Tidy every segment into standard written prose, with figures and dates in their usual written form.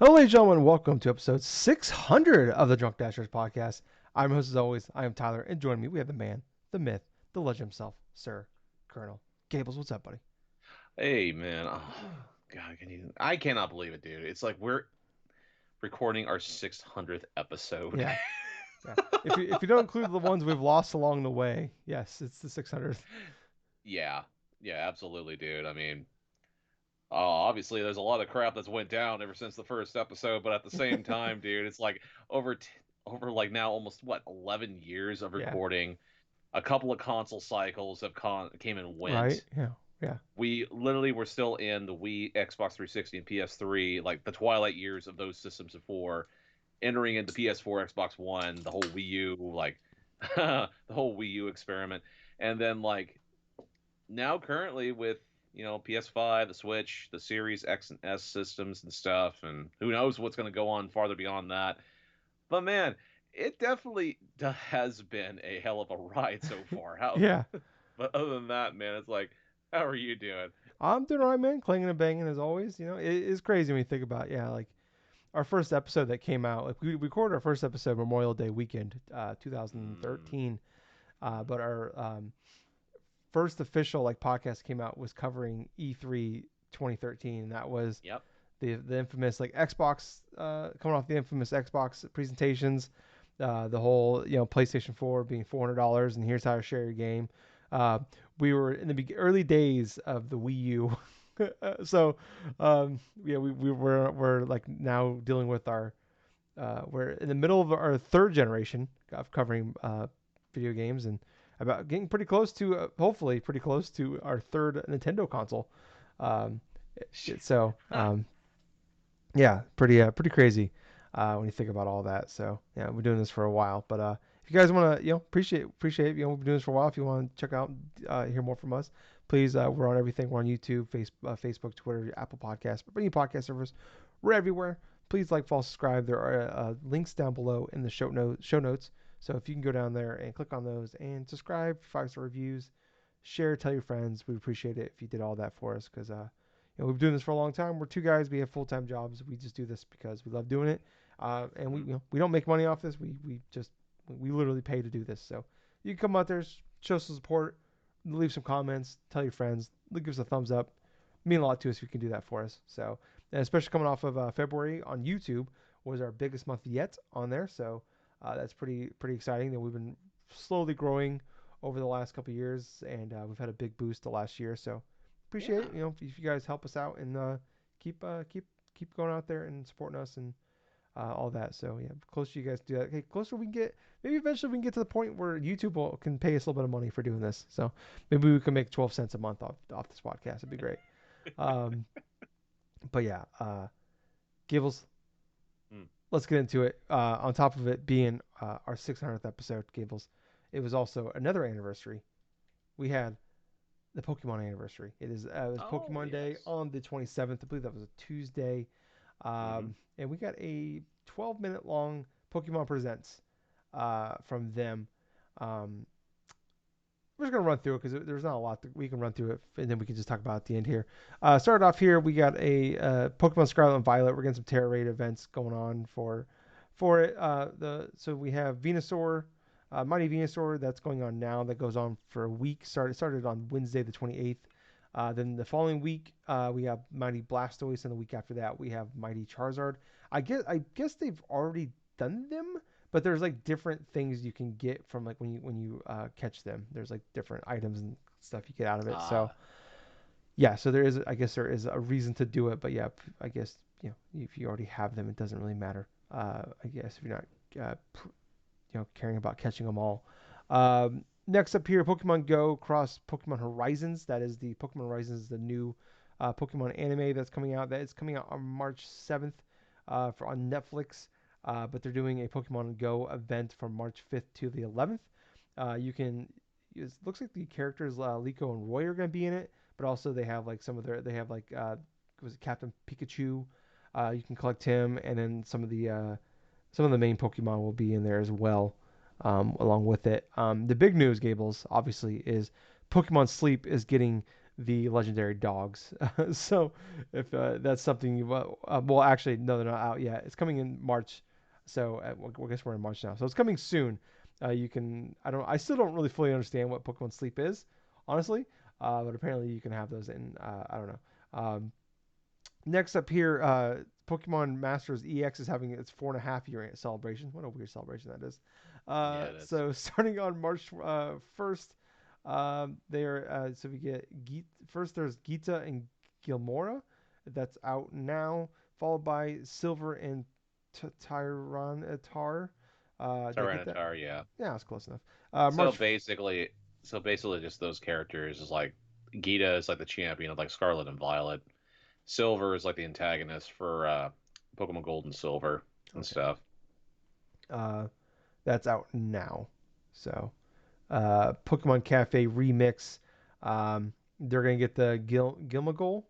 Hello, ladies and gentlemen. Welcome to episode 600 of the DrunkNerds podcast. I'm your host, as always. I am Tyler, and joining me, we have the man, the myth, the legend himself, Sir Colonel Gables. What's up, buddy? Hey man, God, I cannot believe it, dude. It's like we're recording our 600th episode. Yeah, yeah. If you don't include the ones we've lost along the way, yes, it's the 600th. Yeah, yeah, absolutely, dude. I mean, obviously there's a lot of crap that's went down ever since the first episode, but at the same time, dude, it's like over over like now almost what 11 years of Yeah, recording. A couple of console cycles have came and right. went. Yeah, yeah, We literally were still in the Wii, Xbox 360, and PS3, like the twilight years of those systems before entering into PS4, Xbox One, the whole Wii U, like the whole Wii U experiment, and then like now currently with PS5, the Switch, the Series X and S systems and stuff, and who knows what's going to go on farther beyond that. But man, it definitely has been a hell of a ride so far. How? yeah. But other than that, man, it's like, how are you doing? I'm doing all right, man. Clanging and banging as always. It is crazy when you think about, yeah, like our first episode that came out. Like we recorded our first episode Memorial Day weekend, Mm, 2013. But our first official like podcast came out was covering E3 2013, and that was yep. the infamous like Xbox coming off the infamous Xbox presentations, the whole PlayStation 4 being $400 and here's how to share your game. Uh, we were in the early days of the Wii U, so yeah, we're like now dealing with our we're in the middle of our third generation of covering video games and about getting pretty close to, hopefully, pretty close to our third Nintendo console. Um, so, yeah, pretty crazy when you think about all that. So, yeah, we're doing this for a while. But if you guys want to, appreciate, we've been doing this for a while. If you want to check out, hear more from us, please. We're on everything. We're on YouTube, Facebook, Twitter, Apple Podcasts, but any podcast service, we're everywhere. Please like, follow, subscribe. There are links down below in the show notes. So if you can go down there and click on those and subscribe, 5-star reviews, share, tell your friends. We'd appreciate it if you did all that for us because we've been doing this for a long time. We're two guys. We have full time jobs. We just do this because we love doing it, and we Mhm. we don't make money off this. We literally pay to do this. So you can come out there, show some support, leave some comments, tell your friends, give us a thumbs up. Mean a lot to us if you can do that for us. So, and especially coming off of February on YouTube was our biggest month yet on there. So that's pretty exciting. That we've been slowly growing over the last couple of years, and we've had a big boost the last year. So appreciate Yeah. it. If you guys help us out and keep going out there and supporting us and all that. So yeah, closer you guys do that, okay, closer we can get. Maybe eventually we can get to the point where can pay us a little bit of money for doing this. So maybe we can make 12 cents a month off this podcast. It'd be great. Um, but yeah, Gables, Mm. let's get into it. On top of it being our 600th episode, Gables, it was also another anniversary. We had the Pokemon anniversary. It was Oh Pokemon Day yes. on the 27th. I believe that was a Tuesday. Hmm. And we got a 12-minute long Pokemon Presents from them. Um, we're just gonna run through it because there's not a lot that we can run through it, and then we can just talk about it at the end here. Started off here, we got a Pokemon Scarlet and Violet. We're getting some Terra Raid events going on for it. So we have Venusaur, Mighty Venusaur that's going on now. That goes on for a week. Started on Wednesday the 28th. Then the following week, we have Mighty Blastoise, and the week after that, we have Mighty Charizard. I guess they've already done them, but there's like different things you can get from like when you catch them. There's like different items and stuff you get out of it. So Ah, yeah, so there is a reason to do it, but yeah, I guess if you already have them, it doesn't really matter. I guess if you're not caring about catching them all. Next up here, Pokemon Go cross Pokemon Horizons. That is the Pokemon Horizons, the new Pokemon anime that's coming out. That is coming out on March 7th on Netflix. But they're doing a Pokemon Go event from March 5th to the 11th. You can. It looks like the characters Liko and Roy are going to be in it, but also they have like some of their. They have like was it Captain Pikachu? You can collect him, and then some of the main Pokemon will be in there as well, along with it. The big news, Gables, obviously, is Pokemon Sleep is getting the legendary dogs. So if that's something you well, actually, no, they're not out yet. It's coming in March. So well, I guess we're in March now. So it's coming soon. You can. I still don't really fully understand what Pokemon Sleep is, honestly. But apparently you can have those in. I don't know. Next up here, Pokemon Masters EX is having its 4.5 year celebration. What a weird celebration that is. Yeah, it is. So starting on March 1st, there so we get first there's Gita and Gilmora, that's out now, followed by Silver and Tyranitar. Did I get that? Tyranitar, yeah. Yeah, it's close enough. So March. basically, just those characters is like Gita is like the champion of like Scarlet and Violet. Silver is like the antagonist for Pokemon Gold and Silver and Okay. stuff. Uh, that's out now. So Pokemon Cafe Remix. They're gonna get the Gimmighoul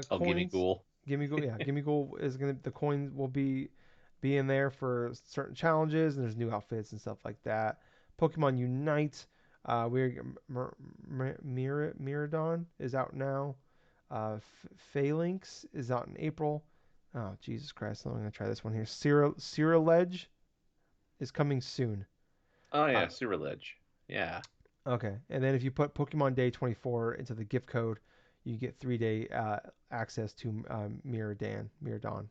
Oh, Gimme coins. Ghoul. Gimmighoul is gonna the coins will be in there for certain challenges, and there's new outfits and stuff like that. Pokemon Unite. Miradon is out now. Phalanx is out in April. Oh, Jesus Christ. I'm going to try this one here. Cyriledge is coming soon. Oh Uh, yeah, Ledge. Yeah. okay. And then if you put Pokemon Day 24 into the gift code, you get 3-day access to Miradon,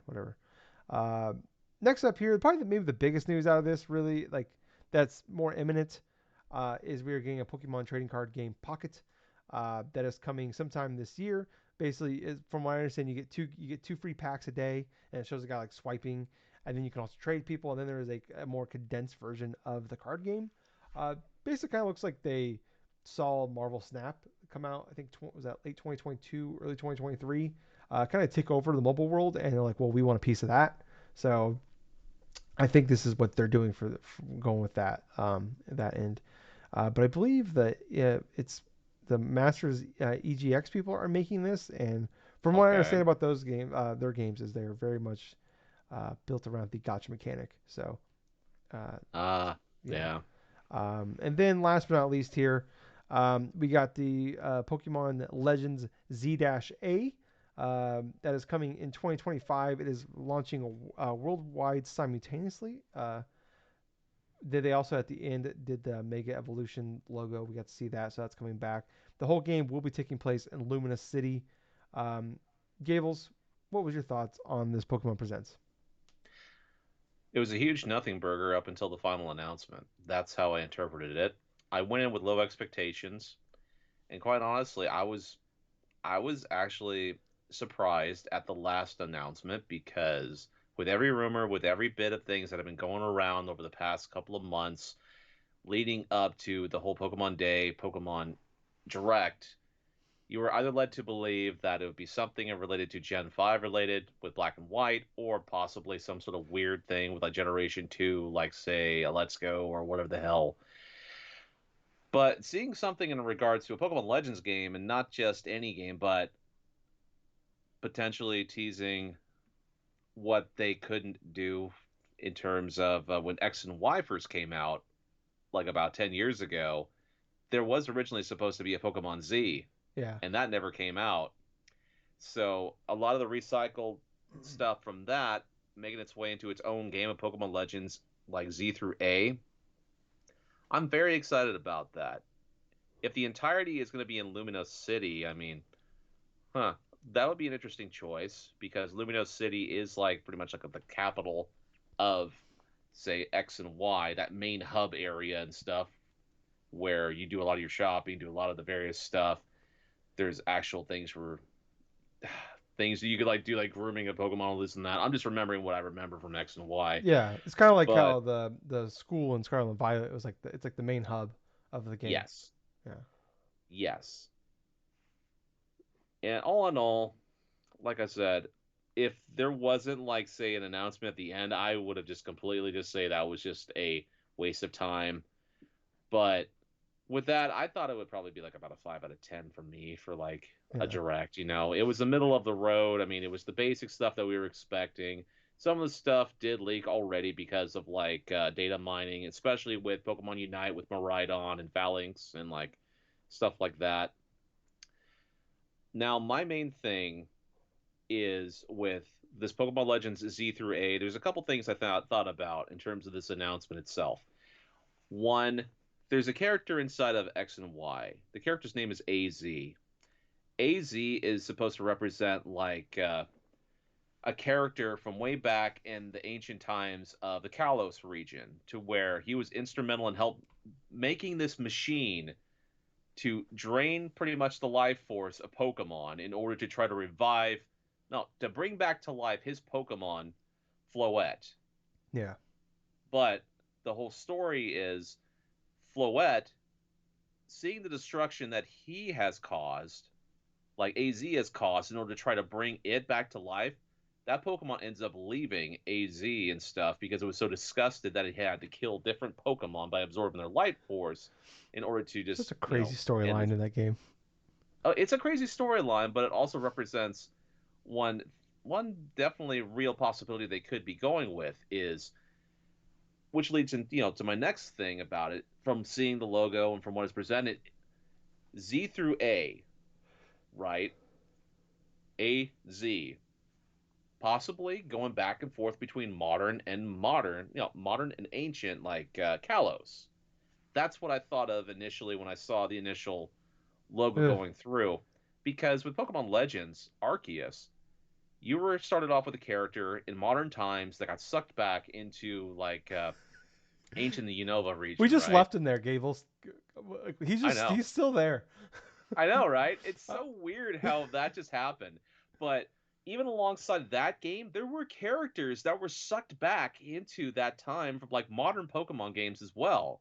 whatever. Uh, Next up here, probably maybe the biggest news out of this, really, like that's more imminent, is we are getting a Pokemon trading card game Pocket that is coming sometime this year. Basically, from what I understand, you get two free packs a day, and it shows a guy like swiping, and then you can also trade people, and then there is a more condensed version of the card game. Basically, kind of looks like they saw Marvel Snap come out. I think was that late 2022, early 2023. Kind of take over the mobile world, and they're like, well, we want a piece of that. So I think this is what they're doing for going with that end. But I believe that it's the Masters EGX people are making this, and from what I Okay. understand about their games is they're very much built around the gotcha mechanic. So uh, yeah. Yeah. And then last but not least here, we got the Pokemon Legends Z-A. That is coming in 2025. It is launching worldwide simultaneously. They also at the end did the Mega Evolution logo. We got to see that, so that's coming back. The whole game will be taking place in Luminous City. Um, Gables, what was your thoughts on this Pokemon Presents? It was a huge nothing burger up until the final announcement. That's how I interpreted it. I went in with low expectations, and quite honestly, I was actually surprised at the last announcement because with every rumor, with every bit of things that have been going around over the past couple of months leading up to the whole Pokemon Day, Pokemon Direct, you were either led to believe that it would be something related to Gen 5 related with Black and White, or possibly some sort of weird thing with like Generation 2, like say a Let's Go or whatever the hell. But seeing something in regards to a Pokemon Legends game, and not just any game, but potentially teasing what they couldn't do in terms of when X and Y first came out, like about 10 years ago, there was originally supposed to be a Pokemon Z, Yeah. and that never came out. So a lot of the recycled stuff from that making its way into its own game of Pokemon Legends, like Z through A. I'm very excited about that. If the entirety is going to be in Luminos City, I mean, huh, that would be an interesting choice because Luminos City is like pretty much like the capital of, say, X and Y, that main hub area and stuff, where you do a lot of your shopping, do a lot of the various stuff. There's actual things for things that you could like do, like grooming a Pokemon, this and that. I'm just remembering what I remember from X and Y. Yeah, it's kind of like But how the school in Scarlet and Violet was like it's like the main hub of the game. yes, Yeah. yes. And all in all, like I said, if there wasn't like say an announcement at the end, I would have just completely just say that was just a waste of time. But with that, I thought it would probably be like about a 5 out of 10 for me for like a Yeah. direct. It was the middle of the road. I mean, it was the basic stuff that we were expecting. Some of the stuff did leak already because of like data mining, especially with Pokemon Unite with Miraidon and Phalanx and like stuff like that. Now, my main thing is with this Pokemon Legends Z through A. There's a couple things I thought about in terms of this announcement itself. One, there's a character inside of X and Y. The character's name is AZ. AZ is supposed to represent like a character from way back in the ancient times of the Kalos region, to where he was instrumental in help making this machine to drain pretty much the life force of Pokemon in order to try to revive, no, to bring back to life his Pokemon, Floette. Yeah. But the whole story is Floette, seeing the destruction that he has caused, like AZ has caused, in order to try to bring it back to life, that Pokemon ends up leaving AZ and stuff because it was so disgusted that it had to kill different Pokemon by absorbing their light force in order to Such just, a crazy end storyline this. in that game. It's a crazy storyline, but it also represents one one definitely real possibility they could be going with is, which leads in to my next thing about it, from seeing the logo and from what is presented, Z through A, right? AZ, possibly going back and forth between modern and ancient, like Kalos. That's what I thought of initially when I saw the initial logo Ugh. going through. Because with Pokemon Legends Arceus, you were started off with a character in modern times that got sucked back into like ancient Unova We region, just right? left him there, Gables. I know. He's still there. I know, right? It's Uh, so weird how that just happened. But even alongside that game, there were characters that were sucked back into that time from like modern Pokemon games as well.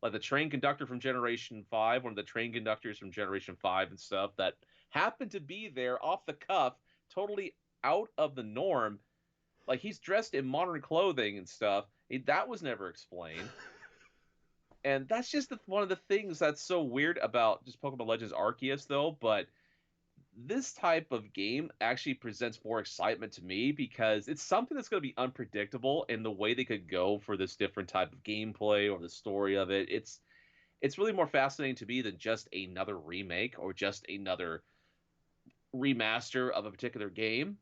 Like the train conductor from Generation 5, one of the train conductors from Generation 5 and stuff that happened to be there off the cuff, totally out of the norm. Like he's dressed in modern clothing and stuff. That was never explained. And that's just one of the things that's so weird about just Pokemon Legends Arceus, though. But this type of game actually presents more excitement to me because it's something that's going to be unpredictable, and the way they could go for this different type of gameplay or the story of it, it's really more fascinating to me than just another remake or just another remaster of a particular game.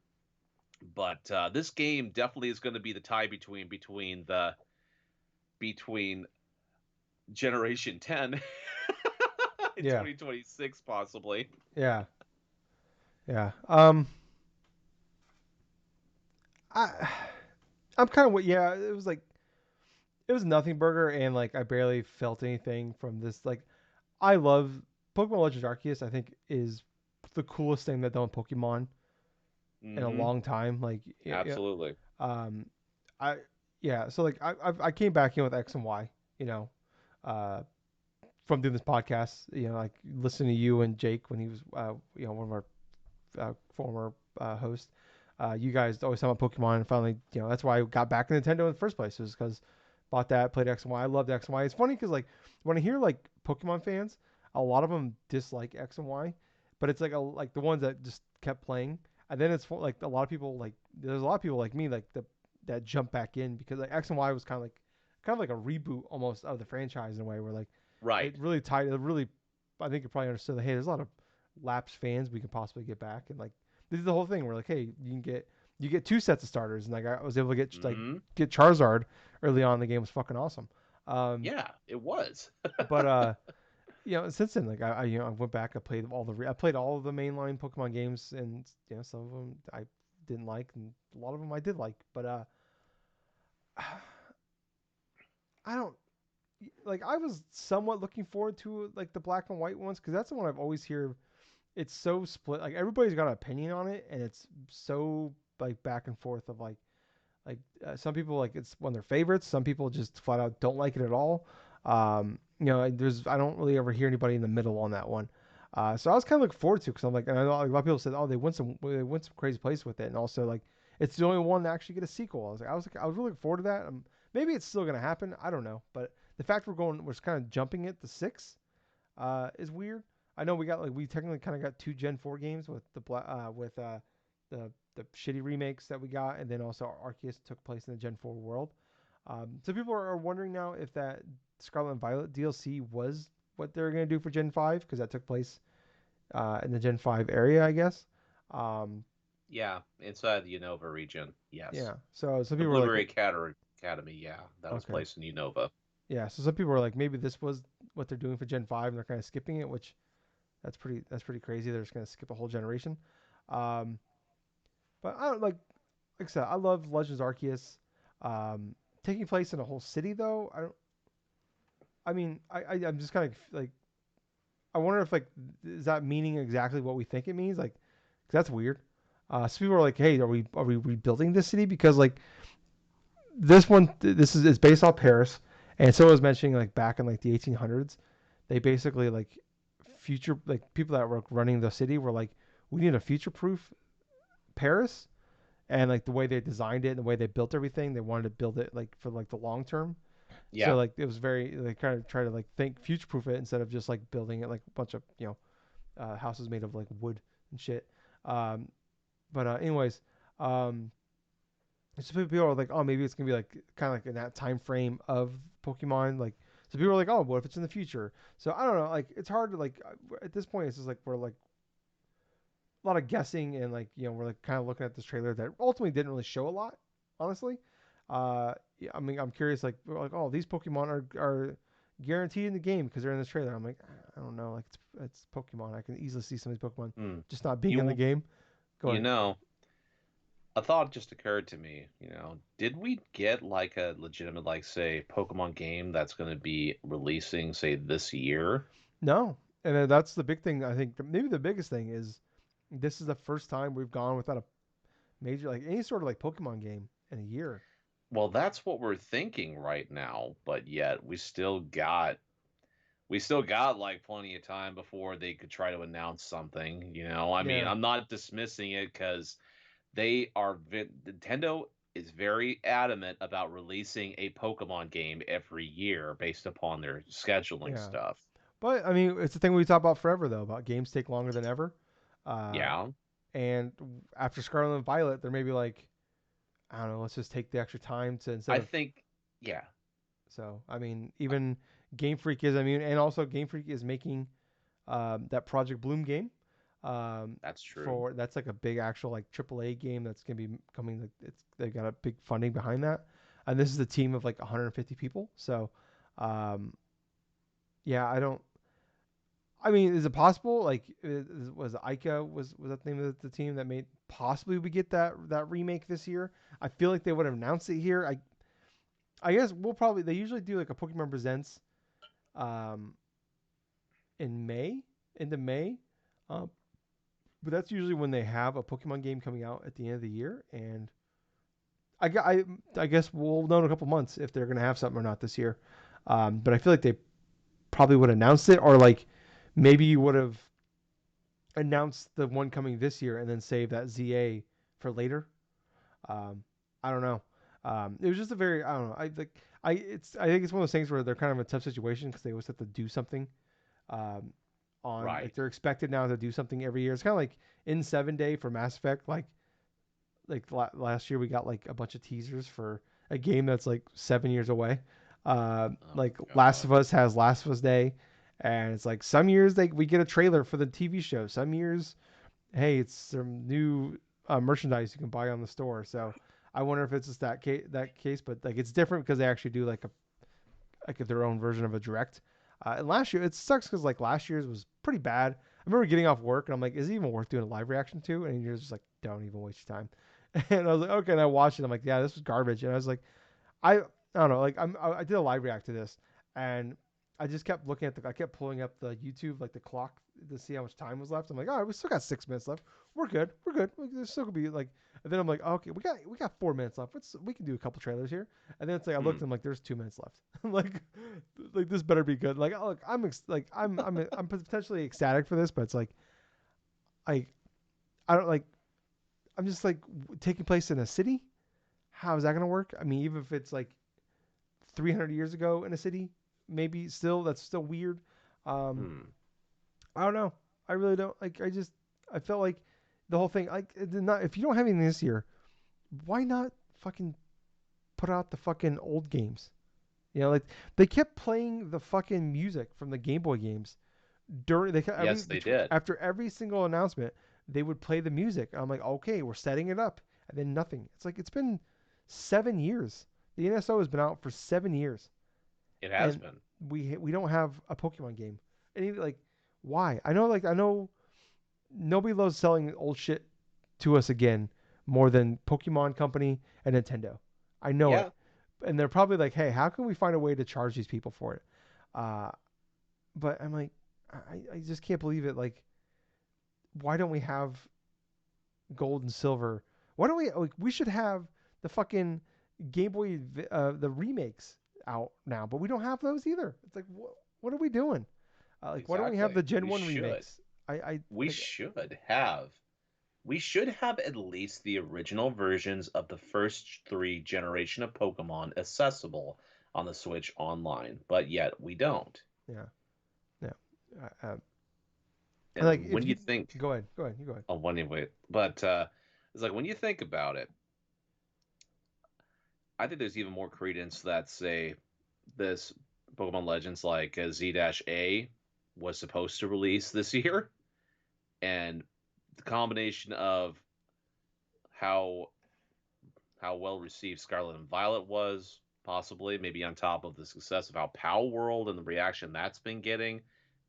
But this game definitely is going to be the tie between Generation 10 in yeah. 2026 possibly. Yeah. Yeah. I I'm kind of yeah. It was nothing burger, and like I barely felt anything from this. Like I love Pokemon Legends Arceus. I think is the coolest thing they've done with Pokemon in a Mhm. long time. Like yeah. Absolutely. Um, I yeah. So like I came back in with X and Y. You know, uh, from doing this podcast. You know, like listening to you and Jake when he was one of our former host. You guys always talk about Pokemon, and finally, that's why I got back in Nintendo in the first place, was because bought that, played X and Y. I loved X and Y. It's funny because like when I hear like Pokemon fans, a lot of them dislike X and Y, but it's like the ones that just kept playing, and then it's like a lot of people like there's a lot of people like me like that jump back in because like X and Y was kind of like a reboot almost of the franchise in a way where like Right. it really tied it really. I think you probably understood that hey, there's a lot of lapsed fans we can possibly get back, and like this is the whole thing. We're like, hey, you get two sets of starters, and like I was able to Mhm. get Charizard early on in the game. Was fucking awesome. Um, Yeah, it was. but since then, like I went back. I played all of the mainline Pokemon games, and some of them I didn't like, and a lot of them I did like. But I don't like. I was somewhat looking forward to like the black and white ones because that's the one I've always hear it's so split. Like everybody's got an opinion on it, and it's so like back and forth of some people like it's one of their favorites. Some people just flat out don't like it at all. I don't really ever hear anybody in the middle on that one. So I was kind of looking forward to because I'm like, and I know like, a lot of people said, oh, they went some crazy place with it, and also like it's the only one to actually get a sequel. I was really looking forward to that. Maybe it's still gonna happen. I don't know, but the fact we're kind of jumping it to six is weird. I know we technically kind of got two Gen 4 games with the shitty remakes that we got, and then also Arceus took place in the Gen 4 world. So people are wondering now if that Scarlet and Violet DLC was what they're gonna do for Gen 5 because that took place in the Gen 5 area, I guess. Um, Yeah, inside the Unova region. Yes. yeah. So some The people were like, Blueberry Academy, yeah, that was okay, placed in Unova. yeah. So some people were like, maybe this was what they're doing for Gen 5, and they're kind of skipping it, which that's pretty crazy. They're just gonna skip a whole generation. Um, but I don't like I said, I love Legends Arceus. Um, taking place in a whole city though, I don't. I mean, I'm just kind of like I wonder if like is that meaning exactly what we think it means? Like, 'cause that's weird. So people are like, hey, are we rebuilding this city? Because like this one, this is it's based off Paris, and someone was mentioning like back in like the 1800s, they basically like future like people that were running the city were like, we need a future proof Paris, and like the way they designed it and the way they built everything, they wanted to build it like for like the long term. So Yeah. like it was very they kind of try to like think future proof it instead of just like building it like a bunch of houses made of like wood and shit. Um, but anyways, um, so people are like, oh, maybe it's gonna be like kind of like in that time frame of Pokemon. Like, so people are like, oh, what if it's in the future? So I don't know. Like, it's hard to like at this point. It's just like we're like a lot of guessing and like we're like kind of looking at this trailer that ultimately didn't really show a lot, honestly. Yeah, I mean, I'm curious. Like, we're like, oh, these Pokemon are guaranteed in the game because they're in this trailer. I'm like, I don't know. Like, it's Pokemon. I can easily see some of these Pokemon Hmm. just not being in the You game. Go you ahead. know, a thought just occurred to me. Did we get like a legitimate, like, say, Pokemon game that's going to be releasing, say, this year? No, and that's the big thing. I think maybe the biggest thing is this is the first time we've gone without a major like any sort of like Pokemon game in a year. Well, that's what we're thinking right now, but yet we still got like plenty of time before they could try to announce something. I mean, Yeah, I'm not dismissing it because Nintendo is very adamant about releasing a Pokemon game every year based upon their scheduling yeah. stuff. But I mean, it's the thing we talk about forever though about games take longer than ever. Uh, Yeah, and after Scarlet and Violet, they're maybe like, I don't know, let's just take the extra time to instead I of. think, yeah, So I mean, even Game Freak is. I mean, and also Game Freak is making that Project Bloom game. that's true. For that's like a big actual like AAA game that's gonna be coming. Like it's they got a big funding behind that, and this is a team of like 150 people. So, um, yeah, I don't. I mean, is it possible? Like, was Ica was that the name of the team that made possibly we get that remake this year? I feel like they would have announced it here. I guess we'll probably they usually do like a Pokemon Presents um in May into May, um, but that's usually when they have a Pokemon game coming out at the end of the year, and I guess we'll know in a couple months if they're gonna have something or not this year. But I feel like they probably would announce it, or like maybe you would have announced the one coming this year and then save that ZA for later. Um, I don't know. It was just a very I don't know. I think it's one of those things where they're kind of in a tough situation because they always have to do something. Um, on like Right. they're expected now to do something every year. It's kind of like in 7 Day for Mass Effect. Last year we got like a bunch of teasers for a game that's like 7 years away. Oh Like my Last of God. Us has Last of Us Day, and it's like some years we get a trailer for the TV show. Some years, hey, it's some new merchandise you can buy on the store. So I wonder if it's just that case, but like it's different because they actually do like their own version of a direct. And last year, it sucks because like last year's was pretty bad. I remember getting off work and I'm like, is it even worth doing a live reaction to? And you're just like, don't even waste your time. And I was like, okay. And I watched it. I'm like, yeah, this was garbage. And I was like, I don't know. Like I did a live react to this, and I just kept looking at I kept pulling up the YouTube like the clock to see how much time was left. I'm like, all right, we still got 6 minutes left. We're good. We're good. There's still gonna be like. And then I'm like, okay, we got 4 minutes left. We can do a couple trailers here. And then it's like I looked, Hmm. and I'm like, there's 2 minutes left. I'm like this better be good. Like, oh, look, I'm potentially ecstatic for this, but it's like I I don't like I'm just like taking place in a city. How is that gonna work? I mean, even if it's like 300 years ago in a city, maybe still that's still weird. Um, Hmm. I don't know. I really don't like. I felt like the whole thing like it did not. If you don't have anything this year, why not fucking put out the fucking old games? Like they kept playing the fucking music from the Game Boy games during Yes, they did. after every single announcement, they would play the music. I'm like, okay, we're setting it up, and then nothing. It's like it's been 7 years. The NSO has been out for 7 years, It has and been. we don't have a Pokemon game. And even, like, why? I know nobody loves selling old shit to us again more than Pokemon Company and Nintendo. I know it, Yeah, and they're probably like, hey, how can we find a way to charge these people for it? Uh, but I'm like, I just can't believe it. Like, why don't we have gold and silver? Why don't we? Like, we should have the fucking Game Boy, the remakes out now, but we don't have those either. It's like, what are we doing? Like, why don't we have exactly. the Gen We One should. remakes? I We like, should have. We should have at least the original versions of the first three generation of Pokemon accessible on the Switch online, but yet we don't. yeah, yeah. Like, And if when you you think, go ahead, you go ahead. oh, well, anyway, but it's like when you think about it, I think there's even more credence that say this Pokemon Legends like Z-A was supposed to release this year, and the combination of how well received Scarlet and Violet was, possibly, maybe on top of the success of how Pow World and the reaction that's been getting,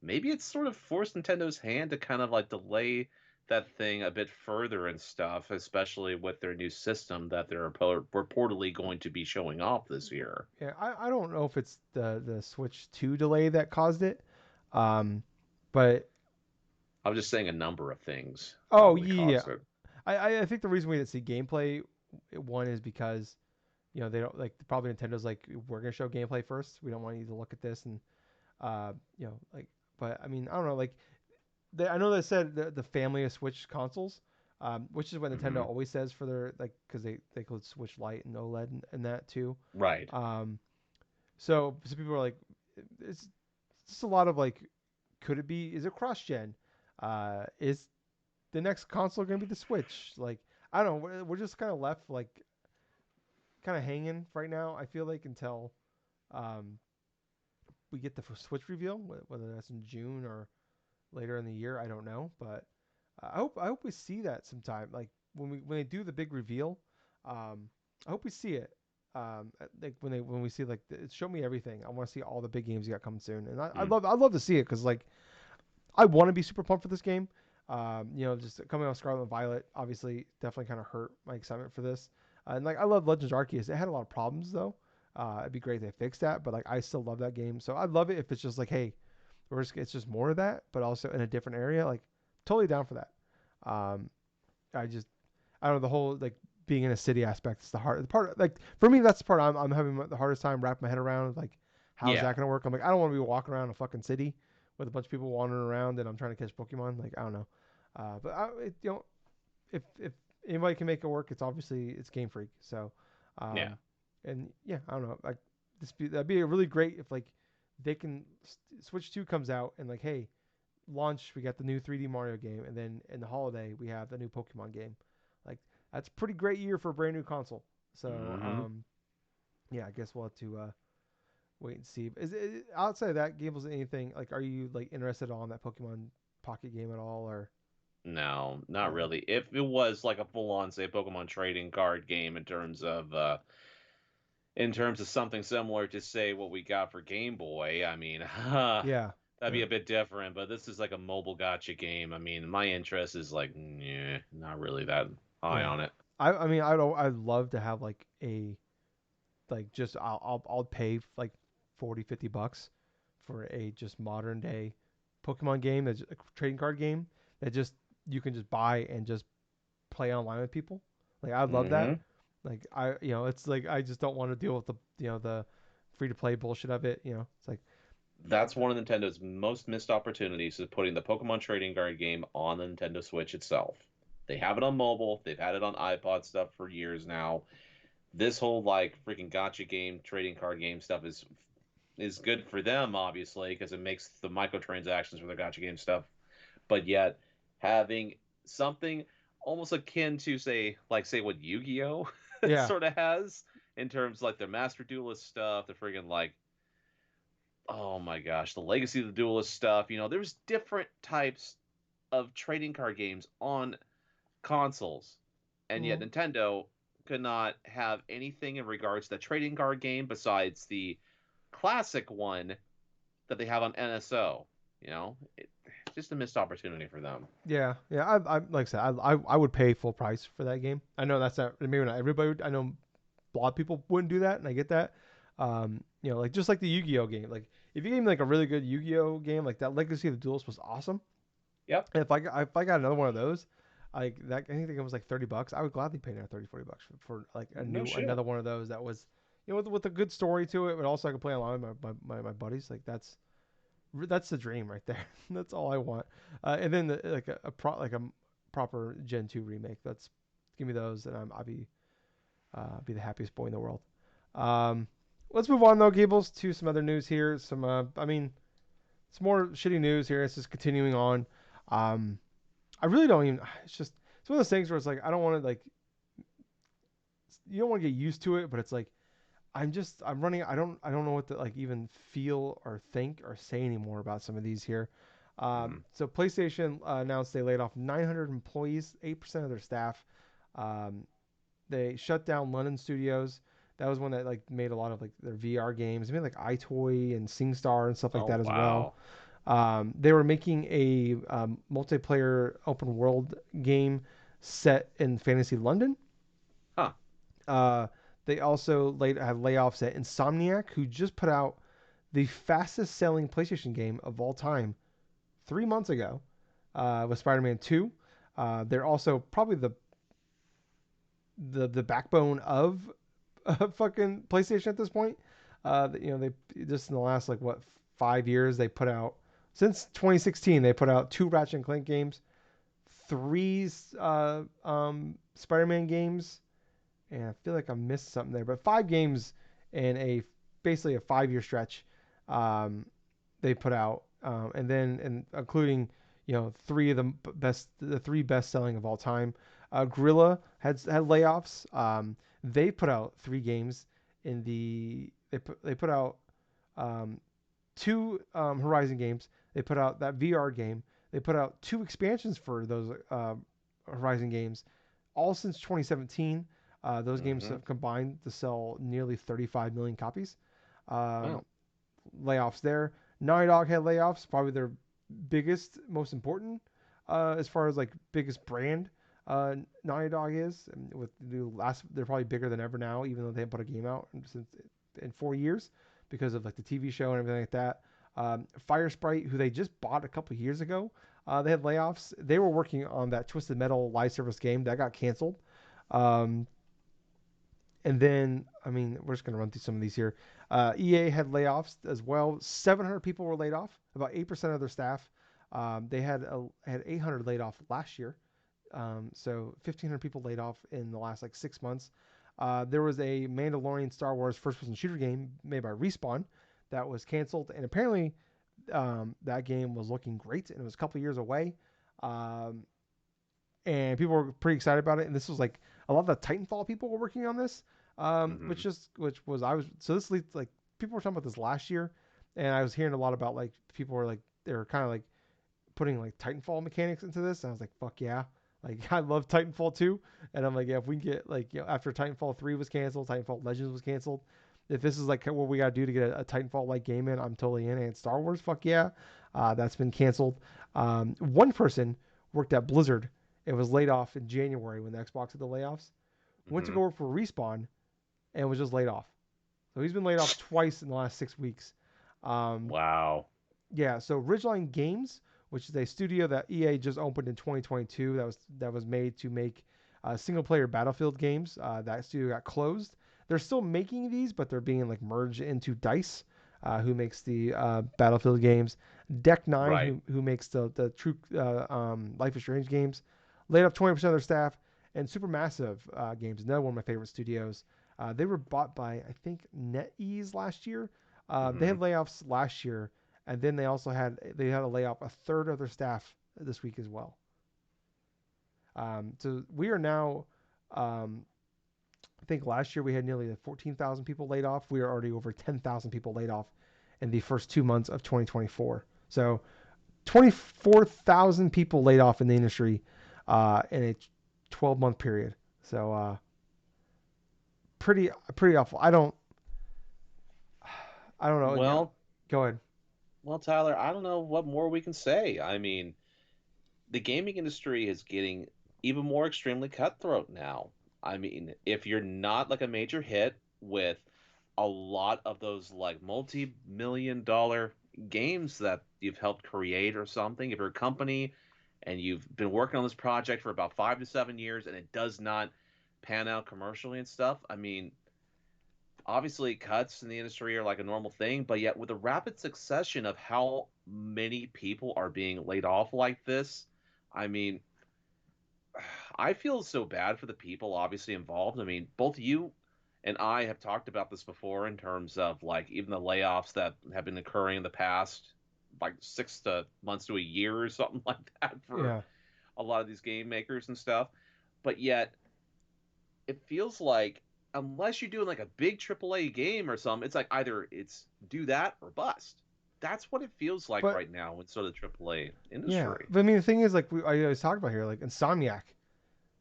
maybe it's sort of forced Nintendo's hand to kind of like delay that thing a bit further and stuff, especially with their new system that they're reportedly going to be showing off this year. Yeah, I don't know if it's the Switch 2 delay that caused it, um, but I was just saying a number of things oh probably yeah, caused it. I think the reason we didn't see gameplay, one is because they don't, like, probably Nintendo's like, we're gonna show gameplay first. We don't want you to look at this, and like, but I mean, I don't know, like, I know they said the family of Switch consoles, which is what Nintendo Hmm. always says for their, like, because they call it Switch Lite and OLED and that too. Right. Um, so people are like, it's just a lot of like, could it be? Is it cross gen? Is the next console gonna be the Switch? Like, I don't know. We're just kind of left like kind of hanging right now. I feel like until um, we get the Switch reveal, whether that's in June or later in the year, I don't know. But I hope we see that sometime. Like, when they do the big reveal, I hope we see it. Like, when we see, like, show me everything. I want to see all the big games you got coming soon, and Mm. I'd love to see it because, like, I want to be super pumped for this game. Just coming out of Scarlet and Violet, obviously, definitely kind of hurt my excitement for this. And, like, I love Legends Arceus. It had a lot of problems though. It'd be great if they fixed that, but, like, I still love that game. So I'd love it if it's just like, hey, it's just more of that, but also in a different area. Like, totally down for that. Um, I just I don't know, the whole, like, being in a city aspect is the part. Like, for me, that's the part I'm having the hardest time wrapping my head around. Like, how's Yeah, that gonna work? I'm like, I don't want to be walking around a fucking city with a bunch of people wandering around and I'm trying to catch Pokemon. Like, I don't know. But if anybody can make it work, it's Game Freak. So, yeah. and yeah, I don't know. Like, that'd be really great if, like, they can Switch 2 comes out and, like, hey, launch, we got the new 3D Mario game, and then in the holiday we have the new Pokemon game. Like, that's a pretty great year for a brand new console. So, Hmm. yeah, I guess we'll have to wait and see. Is it, outside of that, Gables, anything, like, are you, like, interested on that Pokemon Pocket game at all, or No, not no? really. If it was like a full-on, say, Pokemon trading card game in terms of something similar to say what we got for Game Boy, I mean, Yeah, that'd be yeah, a bit different. But this is like a mobile gotcha game. I mean, my interest is like, not really that high yeah. on it. I mean, I'd love to have, like, a, like, just I'll pay like 40-50 bucks for a just modern day Pokemon game, that's a trading card game that just you can just buy and just play online with people. Like, I'd love that. Hmm. Like, it's like, I just don't want to deal with the free to play bullshit of it. It's like, That's one of Nintendo's most missed opportunities is putting the Pokemon trading card game on the Nintendo Switch itself. They have it on mobile. They've had it on iPod stuff for years now. This whole like freaking gotcha game, trading card game stuff is good for them, obviously, because it makes the microtransactions for their gotcha game stuff. But yet, having something almost akin to say what Yu-Gi-Oh yeah, sort of has in terms of, like, their Master Duelist stuff, the freaking like oh my gosh, the Legacy of the Duelist stuff. There's different types of trading card games on consoles, and yet Mm, Nintendo could not have anything in regards to the trading card game besides the classic one that they have on NSO. Just a missed opportunity for them. yeah, yeah. I like I said, I would pay full price for that game. I know that's not maybe not everybody. I know a lot of people wouldn't do that, and I get that. Like just like the Yu-Gi-Oh game. Like if you gave me like a really good Yu-Gi-Oh game, like that Legacy of the Duelist was awesome. Yep. And if I got another one of those, like that, I think it was like $30. I would gladly pay now 30-40 bucks for like No shit. another one of those that was, with a good story to it, but also I could play along with my buddies. Like that's the dream right there. That's all I want. And then like a proper Gen 2 remake. That's give me those, and I'll be the happiest boy in the world. Um, let's move on though, Gables, to some other news here. Some more shitty news here. It's just continuing on. Um, I really don't even. It's one of those things where it's like I don't want to like. You don't want to get used to it, but it's like I'm running. I don't know what to like even feel or think or say anymore about some of these here. Mhm. So PlayStation announced they laid off 900 employees, 8% of their staff. Um, they shut down London studios. That was one that like made a lot of like their VR games. They made like iToy and SingStar and stuff like Oh that as well. wow. They were making a multiplayer open world game set in fantasy London. Huh. Uh, they also have layoffs at Insomniac, who just put out the fastest selling PlayStation game of all time 3 months ago with Spider-Man 2. They're also probably the backbone of fucking PlayStation at this point. They just in the last like what 5 years they put out since 2016 they put out two Ratchet and Clank games, three Spider-Man games, and I feel like I missed something there, but five games in a basically a 5 year stretch. Um, they put out, and including the three best selling of all time. Gorilla had layoffs. They put out three games in the they put out um, two Horizon games. They put out that VR game. They put out two expansions for those Horizon games, all since 2017. Those games Mhm. have combined to sell nearly 35 million copies. Um, Wow. Layoffs there. Naughty Dog had layoffs, probably their biggest, most important, as far as like biggest brand. Naughty Dog is with the last, they're probably bigger than ever now, even though they haven't put a game out in 4 years because of like the TV show and everything like that. Fire Sprite, who they just bought a couple years ago, they had layoffs. They were working on that Twisted Metal live service game that got canceled. Um, and then, we're just going to run through some of these here. EA had layoffs as well. 700 people were laid off, about 8% of their staff. They had 800 laid off last year. So 1,500 people laid off in the last like 6 months. There was a Mandalorian Star Wars first-person shooter game made by Respawn that was canceled, and apparently that game was looking great, and it was a couple years away. Um, and people were pretty excited about it. And this was like a lot of the Titanfall people were working on this, Mhm. which was I was so this leads like people were talking about this last year, and I was hearing a lot about like people were like they were kind of like putting like Titanfall mechanics into this, and I was like fuck yeah, like I love Titanfall 2, and I'm like yeah if we can get like after Titanfall 3 was canceled, Titanfall Legends was canceled. If this is like what we gotta do to get a Titanfall like game in, I'm totally in. And Star Wars, fuck yeah, that's been canceled. One person worked at Blizzard. It was laid off in January when the Xbox had the layoffs. Went to go Mhm. work for Respawn and was just laid off. So he's been laid off twice in the last 6 weeks. Um, Wow. yeah, so Ridgeline Games, which is a studio that EA just opened in 2022, that was made to make single player Battlefield games. That studio got closed. They're still making these, but they're being like merged into Dice, who makes the Battlefield games. Deck Nine, Right. who makes the true Life is Strange games, laid off 20% of their staff. And Supermassive Games, another one of my favorite studios. They were bought by I think NetEase last year. They had Mhm. layoffs last year, and then they had to lay off a third of their staff this week as well. So we are now, um, I think last year we had nearly 14,000 people laid off. We are already over 10,000 people laid off in the first 2 months of 2024. So 24,000 people laid off in the industry in a 12-month period. So pretty awful. I don't know. Well, Go ahead. well, Tyler, I don't know what more we can say. I mean, the gaming industry is getting even more extremely cutthroat now. I mean, if you're not like a major hit with a lot of those like multi-million dollar games that you've helped create or something, if you're a company and you've been working on this project for about 5 to 7 years and it does not pan out commercially and stuff, I mean, obviously cuts in the industry are like a normal thing, but yet with the rapid succession of how many people are being laid off like this, I mean, I feel so bad for the people obviously involved. I mean, both you and I have talked about this before in terms of like even the layoffs that have been occurring in the past like 6 months to a year or something like that for Yeah. a lot of these game makers and stuff. But yet it feels like unless you're doing like a big AAA game or something, it's like either it's do that or bust. That's what it feels like But right now in sort of the AAA yeah, industry. but I mean the thing is like I always talk about here, like Insomniac,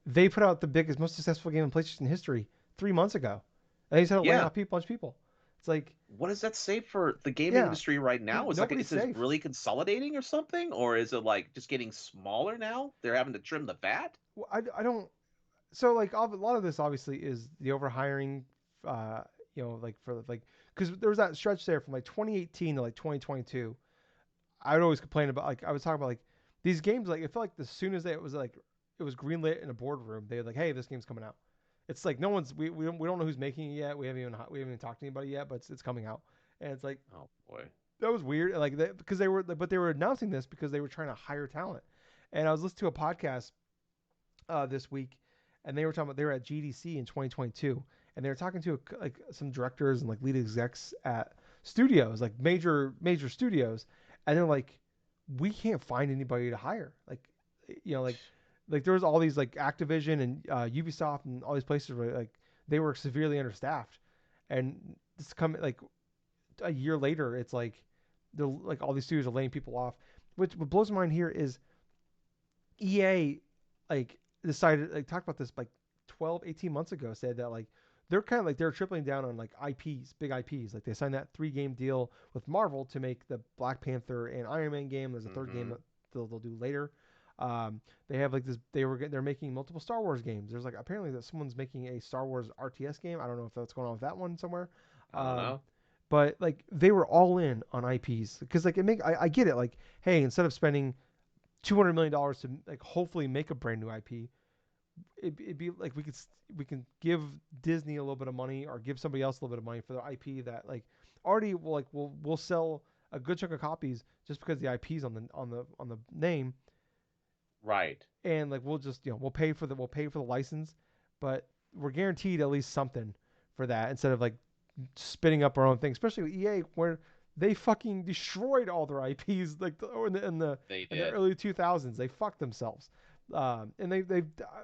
they put out the biggest, most successful game in PlayStation history 3 months ago, and they just had to lay Yeah, off a bunch of people. It's like, what does that say for the gaming yeah, industry right now? Is like nobody's is it safe. really consolidating or something, or is it like just getting smaller now? They're having to trim the fat. Well, I don't. So like a lot of this obviously is the overhiring, uh, like for like because there was that stretch there from like 2018 to like 2022. I would always complain about, like, I was talking about like these games, like it felt like as soon as it was greenlit in a boardroom, they were like, hey, this game's coming out. It's like no one's we don't know who's making it yet. We haven't even talked to anybody yet, but it's coming out, and it's like Oh boy. that was weird. Like because they were announcing this because they were trying to hire talent, and I was listening to a podcast this week, and they were talking about they were at GDC in 2022, and they were talking to like some directors and like lead execs at studios, like major studios, and they're like, we can't find anybody to hire. Like there was all these like Activision and Ubisoft and all these places where like they were severely understaffed, and this coming like a year later, it's like they're like all these studios are laying people off. Which what blows my mind here is EA like decided, like talked about this like 12, 18 months ago, said that like they're kind of like they're tripling down on like IPs, big IPs. Like they signed that 3 game deal with Marvel to make the Black Panther and Iron Man game. There's a third game Mm-hmm. that they'll do later. They have like this. They're making multiple Star Wars games. There's like apparently that someone's making a Star Wars RTS game. I don't know if that's going on with that one somewhere. I don't Um, know. but like they were all in on IPs because like I get it. Like hey, instead of spending $200 million to like hopefully make a brand new IP, it'd be like we can give Disney a little bit of money or give somebody else a little bit of money for their IP that like already will like we'll sell a good chunk of copies just because the IP's on the name, Right. and like we'll just we'll pay for the license, but we're guaranteed at least something for that instead of like spinning up our own thing, especially with EA where they fucking destroyed all their IPs like They in the did. early 2000s. They fucked themselves. And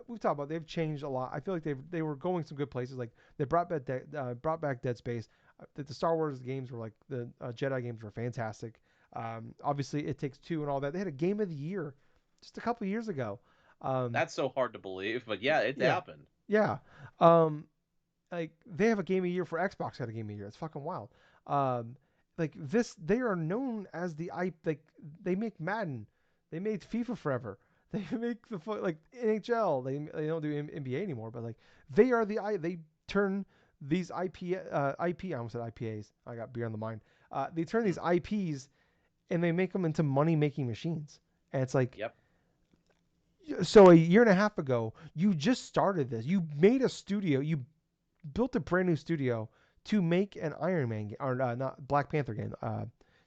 we've talked about they've changed a lot. I feel like they were going some good places. Like they brought back Dead Space. The Star Wars games were like the Jedi games were fantastic. Obviously, It Takes Two and all that. They had a game of the year just a couple years ago. Um, That's so hard to believe, but yeah, it yeah, happened. yeah. Um, like they have a game of year for Xbox had a game of year. It's fucking wild. Um, like this, they are known as like they make Madden, they made FIFA forever. They make like NHL. They don't do NBA anymore, but like they are they turn these IP. I almost said IPAs. I got beer on the mind. They turn Hmm. these IPs and they make them into money making machines. And it's like Yep. so a year and a half ago, you just started this. You made a studio. You built a brand new studio to make an Iron Man game, or not Black Panther game.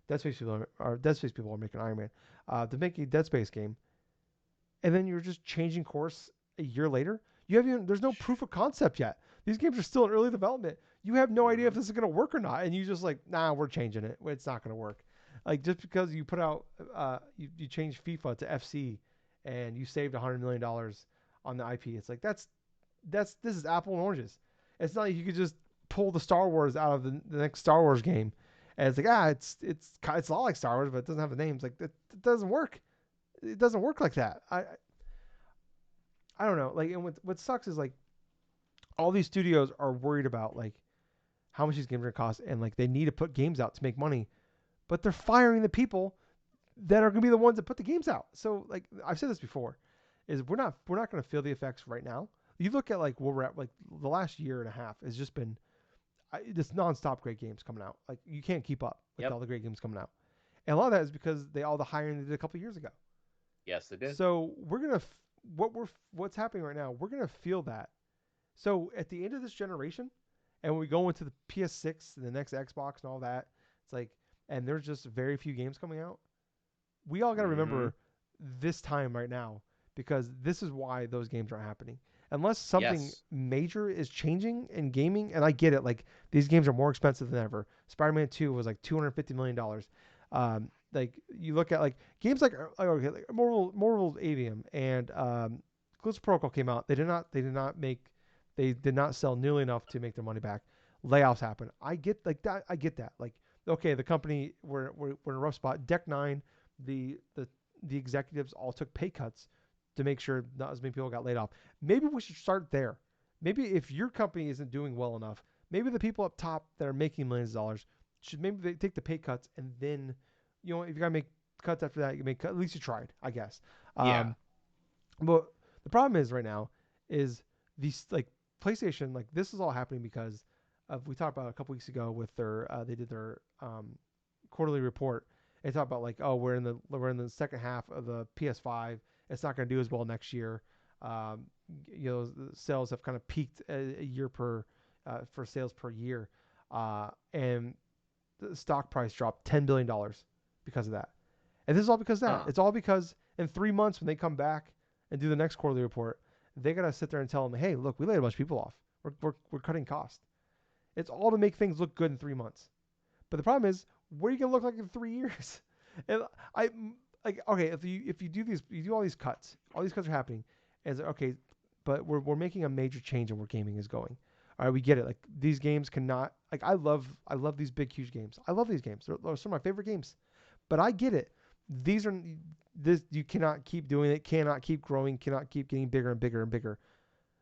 Dead Space people are making Iron Man. To make a Dead Space game, and then you're just changing course a year later. You have even there's no proof of concept yet. These games are still in early development. You have no idea if Mm-hmm. this is gonna work or not, and you just like, nah, we're changing it. It's not gonna work. Like just because you put out, you change FIFA to FC, and you saved $100 million on the IP. It's like this is apple and oranges. It's not like you could just pull the Star Wars out of the next Star Wars game And it's like it's a lot like Star Wars, but it doesn't have the names. Like it doesn't work. It doesn't work like that. I don't know. Like, and what sucks is like all these studios are worried about like how much these games are gonna cost, and like they need to put games out to make money, but they're firing the people that are gonna be the ones that put the games out. So like I've said this before, is we're not gonna feel the effects right now. You look at like where we're at, like the last year and a half has just been this nonstop great games coming out. Like you can't keep up with Yep. all the great games coming out, and a lot of that is because all the hiring they did a couple years ago. Yes, they did. So we're gonna what's happening right now. We're gonna feel that. So at the end of this generation, and when we go into the PS6 and the next Xbox and all that, it's like, and there's just very few games coming out. We all got to Mm-hmm. remember this time right now because this is why those games aren't happening. Unless something Yes. major is changing in gaming, and I get it, like these games are more expensive than ever. Spider-Man 2 was like $250 million. Like you look at like games okay, like Marvel Avium and Callisto Protocol came out. They did not sell nearly enough to make their money back. Layoffs happen. I get like that. I get that. Like okay, the company we're in a rough spot. Deck Nine, the the the executives all took pay cuts to make sure not as many people got laid off. Maybe we should start there. Maybe if your company isn't doing well enough, maybe the people up top that are making millions of dollars should maybe they take the pay cuts and then, if you gotta make cuts after that, you make at least you tried, I guess. Yeah. Um, but the problem is right now is these like PlayStation, like this is all happening because of we talked about a couple weeks ago with their they did their quarterly report. They talked about like, oh, we're in the second half of the PS5. It's not going to do as well next year. Um, the sales have kind of peaked a year per for sales per year, and the stock price dropped $10 billion because of that. And this is all because of that. Huh. It's all because in 3 months when they come back and do the next quarterly report, they gotta sit there and tell them, hey, look, we laid a bunch of people off. We're cutting costs. It's all to make things look good in 3 months. But the problem is, what are you gonna look like in 3 years? And I like okay, if you do all these cuts are happening, as okay, but we're making a major change in where gaming is going. All right, we get it. Like these games cannot like I love these big huge games. I love these games. They're some of my favorite games. But I get it. These are this you cannot keep doing it. Cannot keep growing. Cannot keep getting bigger and bigger and bigger.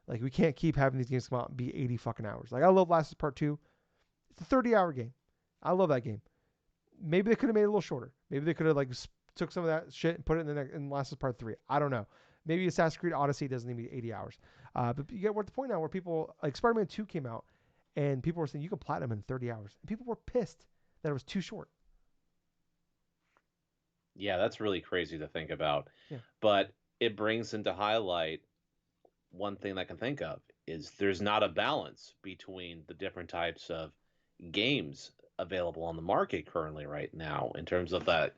Like we can't keep having these games come out and be 80 fucking hours. Like I love Last of Us Part 2. It's a 30-hour game. I love that game. Maybe they could have made it a little shorter. Maybe they could have like took some of that shit and put it in Last of Us Part 3. I don't know. Maybe Assassin's Creed Odyssey doesn't need to be 80 hours. But you get we're at the point now where people like Spider-Man 2 came out and people were saying you can platinum in 30 hours. And people were pissed that it was too short. Yeah, that's really crazy to think about. Yeah. But it brings into highlight one thing that I can think of is there's not a balance between the different types of games available on the market currently right now in terms of that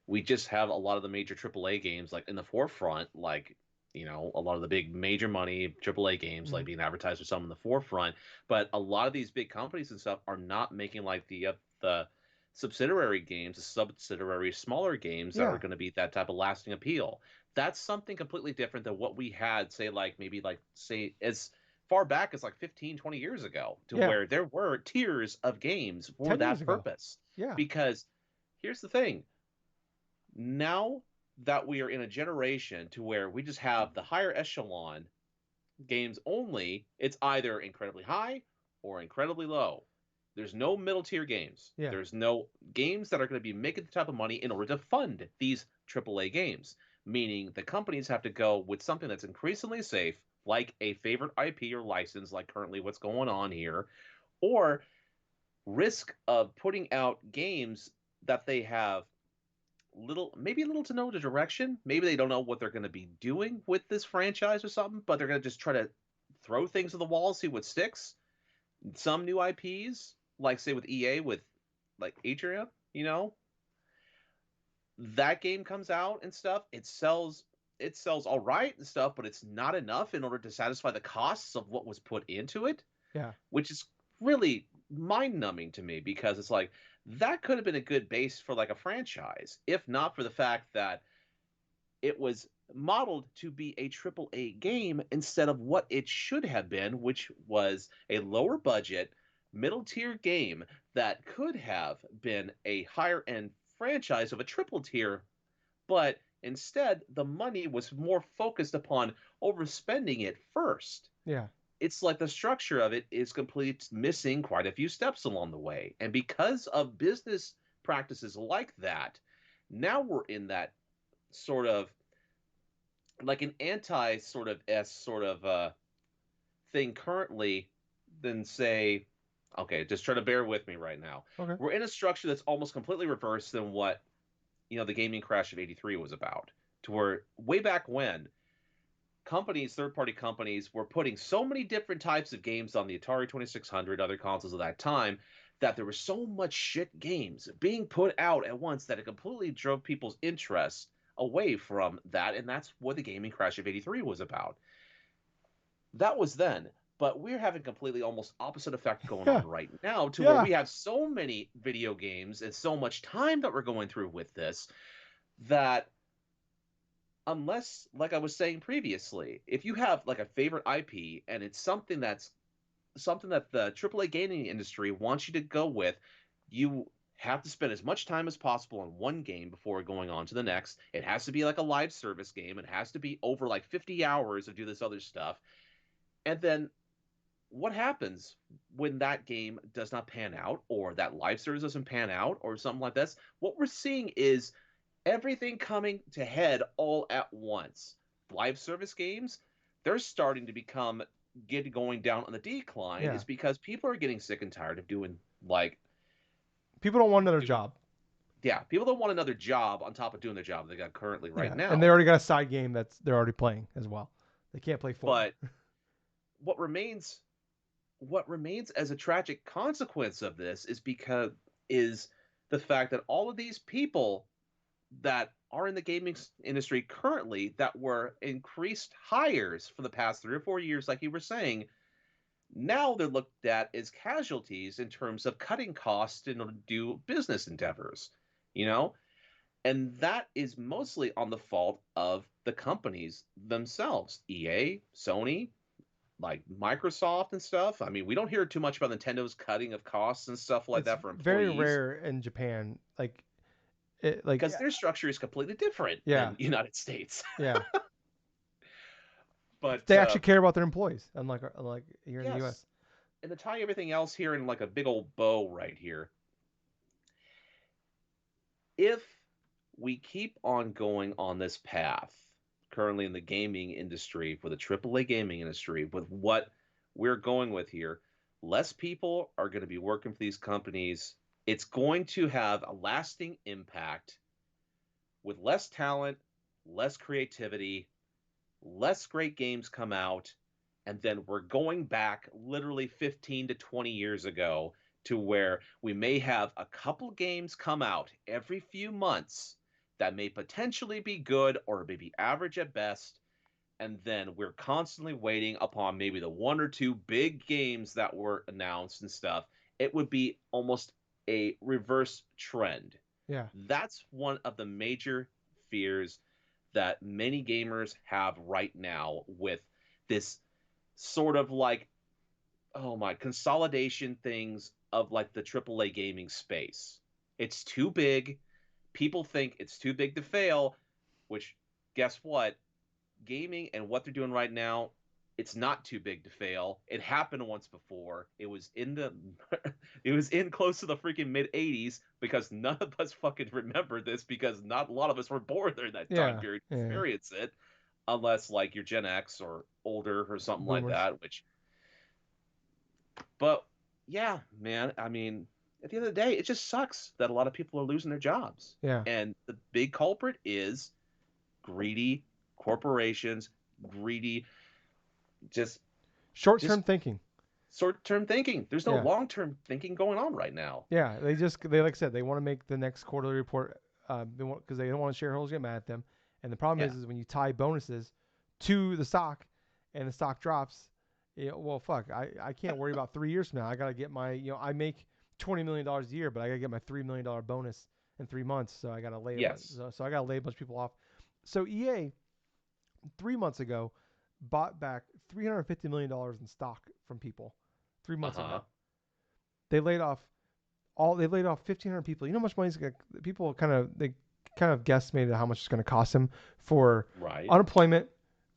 we just have a lot of the major AAA games like in the forefront, like a lot of the big major money AAA games Mm-hmm. like being advertised or some in the forefront. But a lot of these big companies and stuff are not making like the subsidiary games, the subsidiary smaller games that are Yeah. going to be that type of lasting appeal. That's something completely different than what we had, say, like maybe like say as far back as like 15, 20 years ago, to Yeah. where there were tiers of games for 10 years that ago. purpose. Yeah. Because here's the thing, now that we are in a generation to where we just have the higher echelon games only, it's either incredibly high or incredibly low. There's no middle tier games. Yeah. There's no games that are going to be making the type of money in order to fund these AAA games, meaning the companies have to go with something that's increasingly safe, like a favorite IP or license, like currently what's going on here, or risk of putting out games that they have maybe little to no direction. Maybe they don't know what they're going to be doing with this franchise or something, but they're going to just try to throw things to the wall, see what sticks. Some new IPs, like say with EA with like Adrian, that game comes out and stuff. It sells all right and stuff, but it's not enough in order to satisfy the costs of what was put into it, Yeah. which is really mind numbing to me because it's like that could have been a good base for like a franchise, if not for the fact that it was modeled to be a triple A game instead of what it should have been, which was a lower budget, middle tier game that could have been a higher end franchise of a triple tier, but instead the money was more focused upon overspending it first. Yeah. It's like the structure of it is completely missing quite a few steps along the way. And because of business practices like that, now we're in that sort of like an anti sort of S sort of thing currently than say, okay, just try to bear with me right now. Okay. We're in a structure that's almost completely reversed than what, the gaming crash of 83 was about. To where way back when, companies, third party companies, were putting so many different types of games on the Atari 2600, other consoles of that time, that there was so much shit games being put out at once that it completely drove people's interest away from that. And that's what the gaming crash of 83 was about. That was then. But we're having completely almost opposite effect going Yeah. on right now, to where Yeah. we have so many video games and so much time that we're going through with this that unless, like I was saying previously, if you have like a favorite IP and it's something that the AAA gaming industry wants you to go with, you have to spend as much time as possible on one game before going on to the next. It has to be like a live service game. It has to be over like 50 hours to do this other stuff. And then what happens when that game does not pan out, or that live service doesn't pan out, or something like this? What we're seeing is everything coming to head all at once. Live service games, they're starting to become get going down on the decline, Yeah. is because people are getting sick and tired of doing like People don't want another doing job. yeah, people don't want another job on top of doing the job they got currently right Yeah. And they now. already got a side game that's they're already playing as well. They can't play four. But what remains what remains as a tragic consequence of this is the fact that all of these people that are in the gaming industry currently that were increased hires for the past 3 or 4 years, like you were saying, now they're looked at as casualties in terms of cutting costs in order to do business endeavors, you know? And that is mostly on the fault of the companies themselves, EA, Sony, like Microsoft and stuff. I mean, we don't hear too much about Nintendo's cutting of costs and stuff like It's that for very employees rare in Japan. because their structure is completely different yeah, than United States. yeah. But They actually care about their employees, unlike here in the yes, U.S. and to tie everything else here in like a big old bow right here, if we keep on going on this path currently in the gaming industry, for the AAA gaming industry, with what we're going with here, less people are going to be working for these companies. It's going to have a lasting impact with less talent, less creativity, less great games come out, and then we're going back literally 15 to 20 years ago, to where we may have a couple games come out every few months that may potentially be good or maybe average at best, and then we're constantly waiting upon maybe the one or two big games that were announced and stuff. It would be almost a reverse trend. Yeah. That's one of the major fears that many gamers have right now with this sort of like, oh my, consolidation things of like the AAA gaming space. It's too big. People think it's too big to fail, which guess what? Gaming and what they're doing right now, it's not too big to fail. It happened once before. It was in the it was in close to the freaking mid 80s, because none of us fucking remember this, because not a lot of us were born during that time Yeah. period to Yeah. experience it, unless like you're Gen X or older or something like Boomers. that, which but yeah, man, I mean, at the end of the day, it just sucks that a lot of people are losing their jobs. Yeah. And the big culprit is greedy corporations, greedy, just Short-term just thinking. short-term thinking. There's no Yeah. long-term thinking going on right now. Yeah. They like I said, they want to make the next quarterly report. Because they don't want shareholders to get mad at them. And the problem Yeah. is when you tie bonuses to the stock, and the stock drops. Well, fuck. I can't worry about 3 years from now. I gotta get my I make $20 million a year, but I gotta get my $3 million bonus in 3 months. So I gotta lay Yes. so I gotta lay a bunch of people off. So EA 3 months ago bought back $350 million in stock from people. 3 months Uh-huh. ago. They laid off 1,500 people. You know how much money is going to people kind of guesstimated how much it's going to cost them for Right. unemployment,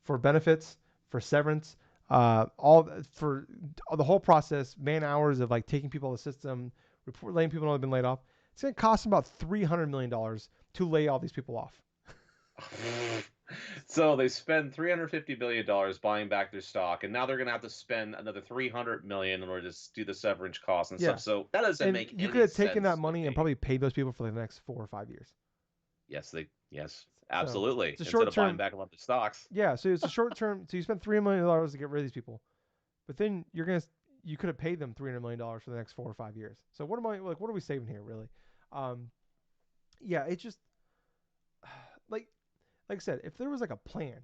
for benefits, for severance, all for the whole process, man hours of like taking people out of the system, letting people know they've been laid off. It's going to cost them about $300 million to lay all these people off. So they spend $350 million buying back their stock, and now they're going to have to spend another $300 million in order to do the severance costs and Yeah, stuff. So that doesn't and make you could any have taken that sense to money and me. probably paid those people for like the next 4 or 5 years. Yes, So absolutely. it's a Instead short of buying term. back a lot of stocks. Yeah, so it's a short term. So you spend $300 million to get rid of these people, but then you could have paid them $300 million for the next 4 or 5 years. So what am I like? What are we saving here, really? Um, yeah, it just like like I said, if there was like a plan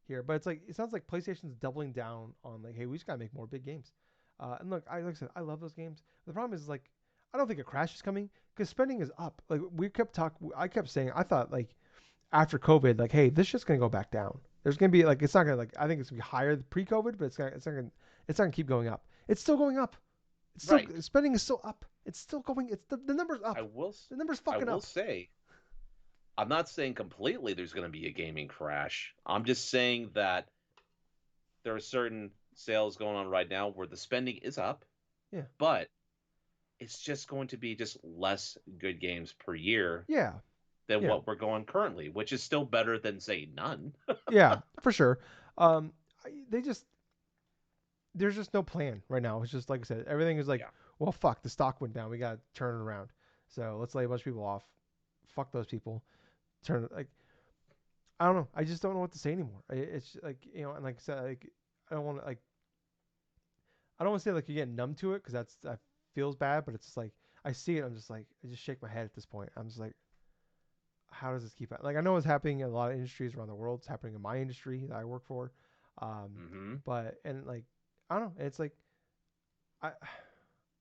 here, but it's like it sounds like PlayStation's doubling down on like, hey, we just gotta make more big games. And look, like I said, I love those games. The problem is like, I don't think a crash is coming because spending is up. Like I kept saying, I thought like after COVID, like, hey, this shit's gonna go back down. There's gonna be like, it's not gonna like, I think it's gonna be higher than pre-COVID, but it's not gonna keep going up. It's still going up. It's still Right. spending is still up. It's still going. It's the number's I up. will. The number's I fucking will up. say, I'm not saying completely there's going to be a gaming crash. I'm just saying that there are certain sales going on right now where the spending is up, Yeah. but it's just going to be just less good games per year Yeah. than Yeah. what we're going currently, which is still better than say none. Yeah. For sure. Um, they just there's just no plan right now. It's just like I said, everything is like, Yeah. well, fuck, the stock went down. We got to turn it around. So let's lay a bunch of people off. Fuck those people. Turn it like I don't know. I just don't know what to say anymore. It's like and like I said, like I don't want to like I don't want to say like you get numb to it because that feels bad, but it's just like I see it. I'm just like I just shake my head at this point. I'm just like, how does this keep like I know it's happening in a lot of industries around the world. It's happening in my industry that I work for, um, Mm-hmm. but and like I don't know. It's like I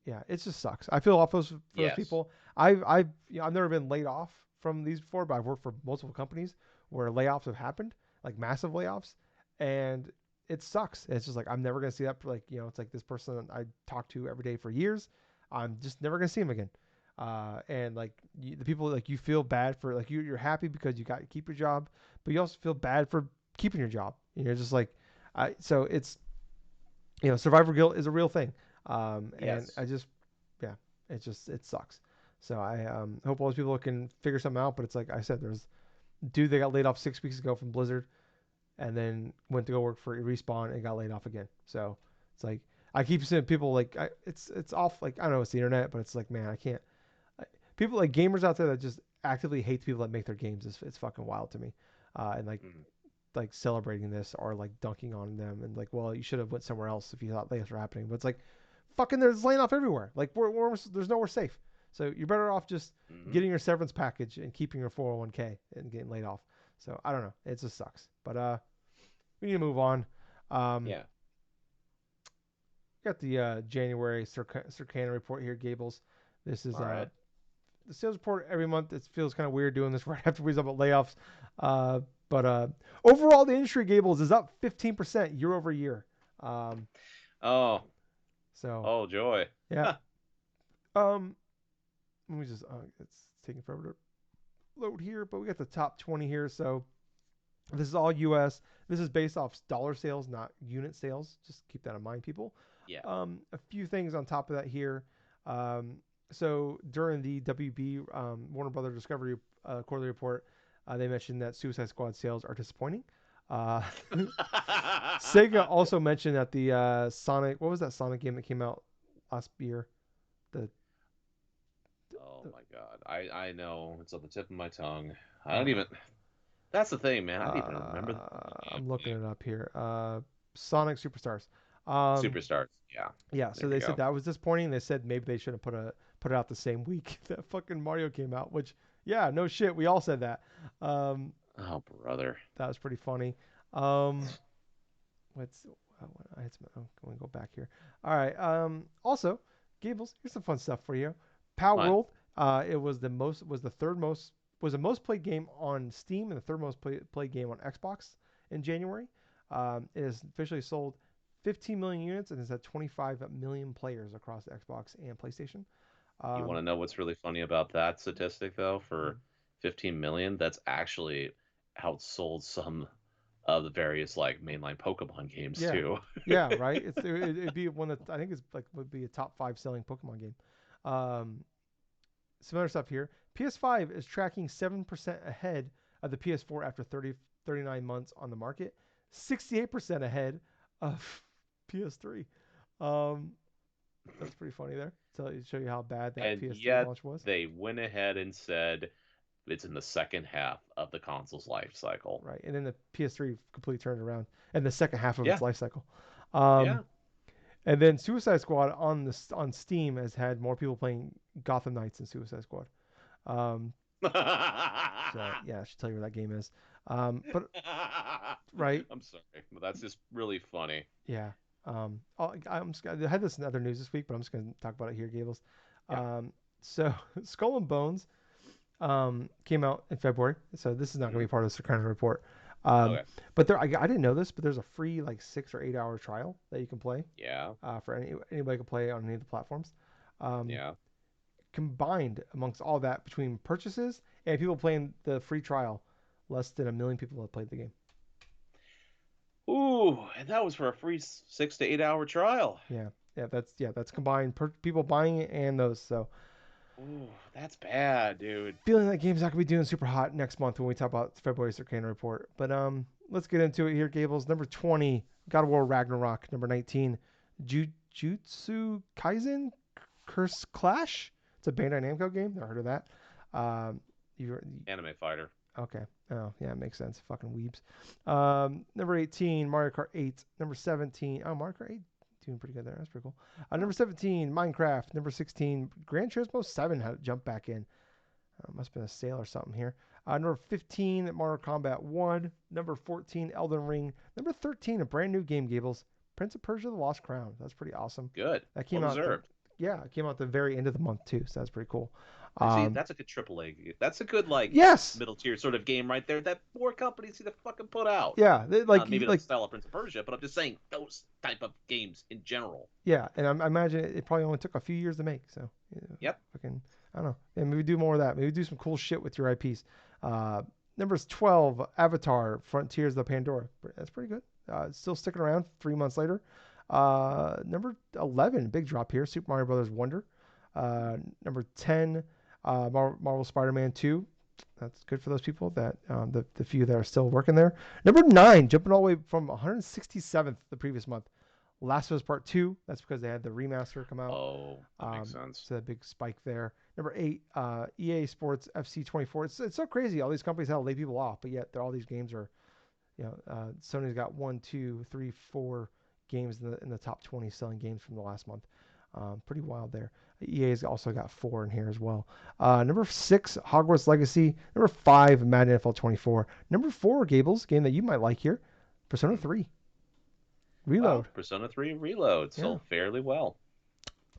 yeah, it just sucks. I feel awful for those Yes. people. I've never been laid off from these before, but I've worked for multiple companies where layoffs have happened, like massive layoffs, and it sucks. It's just like I'm never gonna see that. Like it's like this person I talk to every day for years. I'm just never gonna see him again. And like the people like you feel bad for like you're happy because you got to keep your job, but you also feel bad for keeping your job. You're just like, so it's survivor guilt is a real thing. And Yes. I just, yeah, it sucks. So I hope all those people can figure something out. But it's like I said, there's dude they got laid off 6 weeks ago from Blizzard, and then went to go work for Respawn and got laid off again. So it's like I keep seeing people like it's off like I don't know it's the internet, but it's like man I can't. People like gamers out there that just actively hate the people that make their games. It's fucking wild to me. And Mm. like celebrating this or like dunking on them and like well you should have went somewhere else if you thought layoffs were happening. But it's like fucking there's laying off everywhere. Like there's nowhere safe. So you're better off just Mm-hmm. getting your severance package and keeping your 401k and getting laid off. So I don't know. It just sucks. But we need to move on. Um, Yeah. got the January Circana report here, Gables. This is All right. the sales report every month. It feels kind of weird doing this right after we talk about layoffs. Uh, but overall, the industry Gables is up 15% year over year. Um, Oh. so Oh, joy. yeah. Um, let me just it's taking forever to load here, but we got the top 20 here. So this is all U.S. This is based off dollar sales, not unit sales. Just keep that in mind, people. Yeah. A few things on top of that here. Um, so during the WB Warner Brothers Discovery quarterly report, they mentioned that Suicide Squad sales are disappointing. Uh, Sega also mentioned that the Sonic, what was that Sonic game that came out last year? The, Oh the my God. I know. It's on the tip of my tongue. I don't uh, even. That's the thing, man. I don't even remember the I'm damn looking game. it up here. Sonic Superstars. Um, Superstars. Yeah. Yeah, There so we they said go. that was disappointing. They said maybe they should have put it out the same week that fucking Mario came out, which yeah, no shit, we all said that. Um, Oh, brother. that was pretty funny. Um, let's I had some, oh, let me go back here. All right. Also, Gables, here's some fun stuff for you. Pow What? World. It was the third most was the most played game on Steam and the third most played game on Xbox in January. It has officially sold 15 million units and has had 25 million players across Xbox and PlayStation. You want Um, to know what's really funny about that statistic, though? hmm, For 15 million, that's actually outsold some of the various like mainline Pokemon games yeah, too. yeah, right. It'd be one that I think is like would be a top 5 selling Pokemon game. Um, some other stuff here. PS5 is tracking 7% ahead of the PS4 after 39 months on the market, 68% ahead of PS3. Um, that's pretty funny there. So show you how bad that And PS3 yet launch was. they went ahead and said it's in the second half of the console's life cycle. Right, and then the PS3 completely turned around in the second half of its Yeah, life cycle. Um, yeah. and then Suicide Squad on Steam has had more people playing Gotham Knights than Suicide Squad. Um, so yeah, I should tell you where that game is. But right, I'm sorry, but that's just really funny. yeah. I had this in other news this week, but I'm just going to talk about it here, Gables. Yeah. So Skull and Bones came out in February, so this is not going to Hmm. be part of the Circana report. Um, Okay. but I didn't know this, but there's a free like 6 or 8 hour trial that you can play Yeah. for anybody can play on any of the platforms. Um, Yeah. Combined amongst all that between purchases and people playing the free trial, less than a million people have played the game. Ooh, and that was for a free 6 to 8 hour trial. That's combined people buying it and those. So Ooh, that's bad, dude. feeling that game's not gonna be doing super hot next month when we talk about February Circana report. But let's get into it here, Gables. Number 20, God of War Ragnarok. Number 19, Jujutsu Kaisen Curse Clash. It's a Bandai Namco game. Never heard of that. Um, you Anime fighter. okay? Oh yeah, it makes sense. Fucking weebs. Number 18, Mario Kart 8. Number 17, oh Mario Kart 8 doing pretty good there. That's pretty cool. Number 17, Minecraft. Number 16, Gran Turismo 7 had to jump back in. Must have been a sale or something here. Number 15, Mortal Kombat 1. Number 14, Elden Ring. Number 13, a brand new game, Gables. Prince of Persia: The Lost Crown. That's pretty awesome. Good. That Well came out deserved. it came out at the very end of the month too, so that's pretty cool. See, Um, that's a good AAA. That's a good like yes, middle tier sort of game right there that more companies need to fucking put out. yeah, Maybe not the style of Prince of Persia, but I'm just saying those type of games in general. yeah, and I imagine it probably only took a few years to make. So, yeah, Yep. fucking, I don't know. Yeah, maybe do more of that. Maybe do some cool shit with your IPs. Numbers 12, Avatar: Frontiers of the Pandora. That's pretty good. Still sticking around 3 months later. Number 11, big drop here. Super Mario Brothers Wonder. Number 10, Marvel Spider-Man 2. That's good for those people that the few that are still working there. Number 9, jumping all the way from 167th the previous month. Last of Us Part 2. That's because they had the remaster come out. Oh, that makes sense. So a big spike there. Number 8, EA Sports FC 24. It's so crazy. All these companies have to lay people off, but yet all these games are, Sony's got 1, 2, 3, 4 games in the top 20 selling games from the last month. Pretty wild there. EA's also got 4 in here as well. Number 6, Hogwarts Legacy. Number 5, Madden NFL 24. Number 4, Gables, game that you might like here, Persona Hmm. 3 Wow, Reload. Persona 3 Reload Yeah. sold fairly well.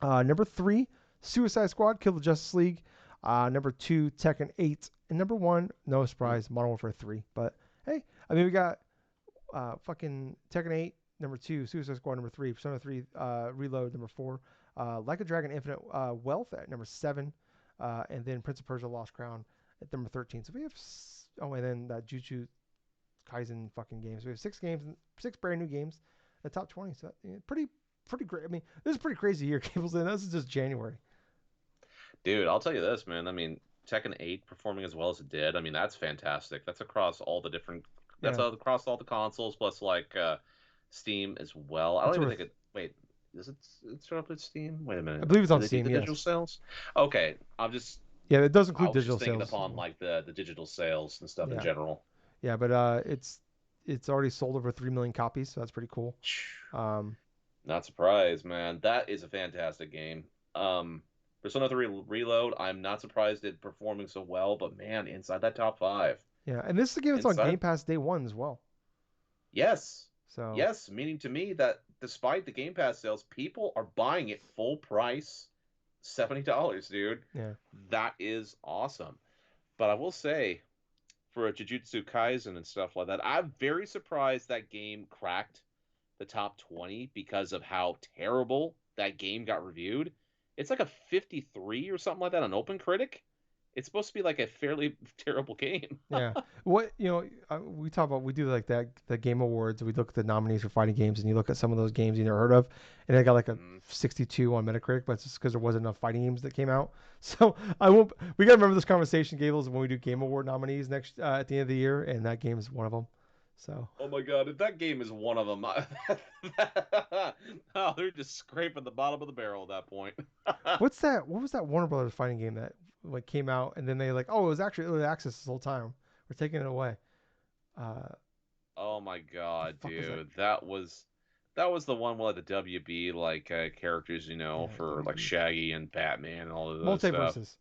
Number 3, Suicide Squad, Kill the Justice League. Number 2, Tekken 8. And number 1, no Hmm. surprise, Modern Warfare 3. But hey, I mean, we got fucking Tekken 8, number 2, Suicide Squad, number 3, Persona 3 Reload, number 4, Like a Dragon Infinite Wealth at number 7, and then Prince of Persia Lost Crown at number 13. So we have, and then that Jujutsu Kaisen fucking games. We have 6 games, 6 brand new games, the top 20. So yeah, pretty great. I mean, this is a pretty crazy year, Cables. And this is just January. Dude, I'll tell you this, man. I mean, Tekken 8 performing as well as it did. I mean, that's fantastic. That's across all the different. That's Yeah, across all the consoles, plus like Steam as well. I don't it's even worth. think it. Wait, is it? It's up with Steam. Wait a I minute. believe it's Do on they do Steam. the digital Yes. sales? Okay, I'm just. Yeah, it does I include was just digital thinking sales. upon like the digital sales and stuff in Yeah, general. yeah, but it's already sold over 3 million copies, so that's pretty cool. Um, Not surprised, man. That is a fantastic game. Persona 3 Reload, I'm not surprised it performing so well, but man, inside that top five. yeah, and this is a game that's on Game Inside, Pass day one as well. yes. So Yes, meaning to me that despite the Game Pass sales, people are buying it full price, $70, dude. yeah, That is awesome. But I will say, for a Jujutsu Kaisen and stuff like that, I'm very surprised that game cracked the top 20 because of how terrible that game got reviewed. It's like a 53 or something like that on OpenCritic. It's supposed to be like a fairly terrible game. Yeah. What we talk about, we do like that the game awards. We look at the nominees for fighting games, and you look at some of those games you never heard of, and they got like a Mm. 62 on Metacritic, but it's just because there wasn't enough fighting games that came out. So I won't. We gotta remember this conversation, Gables, when we do game award nominees next at the end of the year, and that game is one of them. So Oh my god, if that game is one of them, oh, they're just scraping the bottom of the barrel at that point. what's that? What was that Warner Brothers fighting game that like came out, and then they like, oh, it was actually early access this whole time. We're taking it away. Uh, Oh my the god, fuck was that? dude, that was the one with like, the WB like characters, Yeah, for like WB Shaggy and Batman and all of those stuff. multiverses.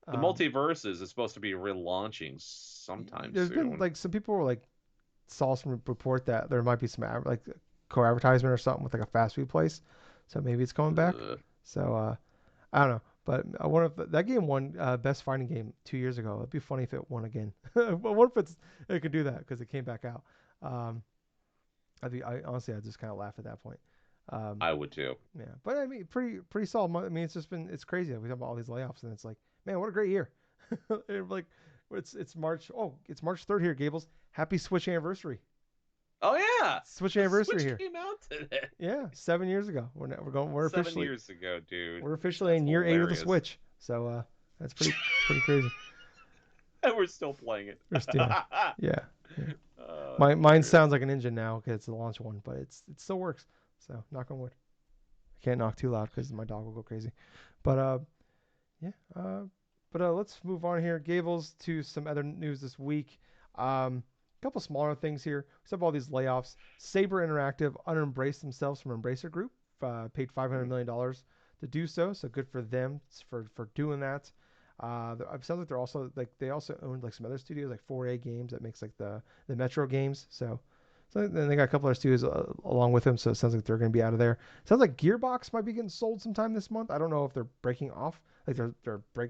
The Um, multiverses is supposed to be relaunching sometime there's been soon. like some people were like saw some report that there might be some like co-advertisement or something with like a fast food place, so maybe it's coming back. Ugh. So I don't know, but I wonder if that game won best fighting game 2 years ago. It'd be funny if it won again. But what if it could do that because it came back out? Um, I honestly I just kind of laugh at that point. Um, I would too. yeah, but I mean pretty solid. I mean it's crazy. We talk about all these layoffs and it's like man, what a great year. Like it's March. Oh, it's March 3rd here, Gables. Happy Switch anniversary. Oh yeah, Switch the anniversary Switch here. came out today. Yeah, 7 years ago. We're going. Seven years ago, dude. We're officially That's in year 8 of the hilarious. Switch. So that's pretty crazy. And we're still playing it. We're still yeah. Yeah. Oh, Mine dude. sounds like an engine now because it's the launch one, but it still works. So knock on wood. I can't knock too loud because my dog will go crazy. But yeah. But let's move on here, Gables, to some other news this week. A couple smaller things here. We have all these layoffs. Saber Interactive unembraced themselves from Embracer Group. Paid $500 million to do so. So good for them for doing that. It sounds like they're also like they also owned like some other studios like 4A Games that makes like the Metro games. So then they got a couple other studios along with them. So it sounds like they're going to be out of there. Sounds like Gearbox might be getting sold sometime this month. I don't know if they're breaking off, like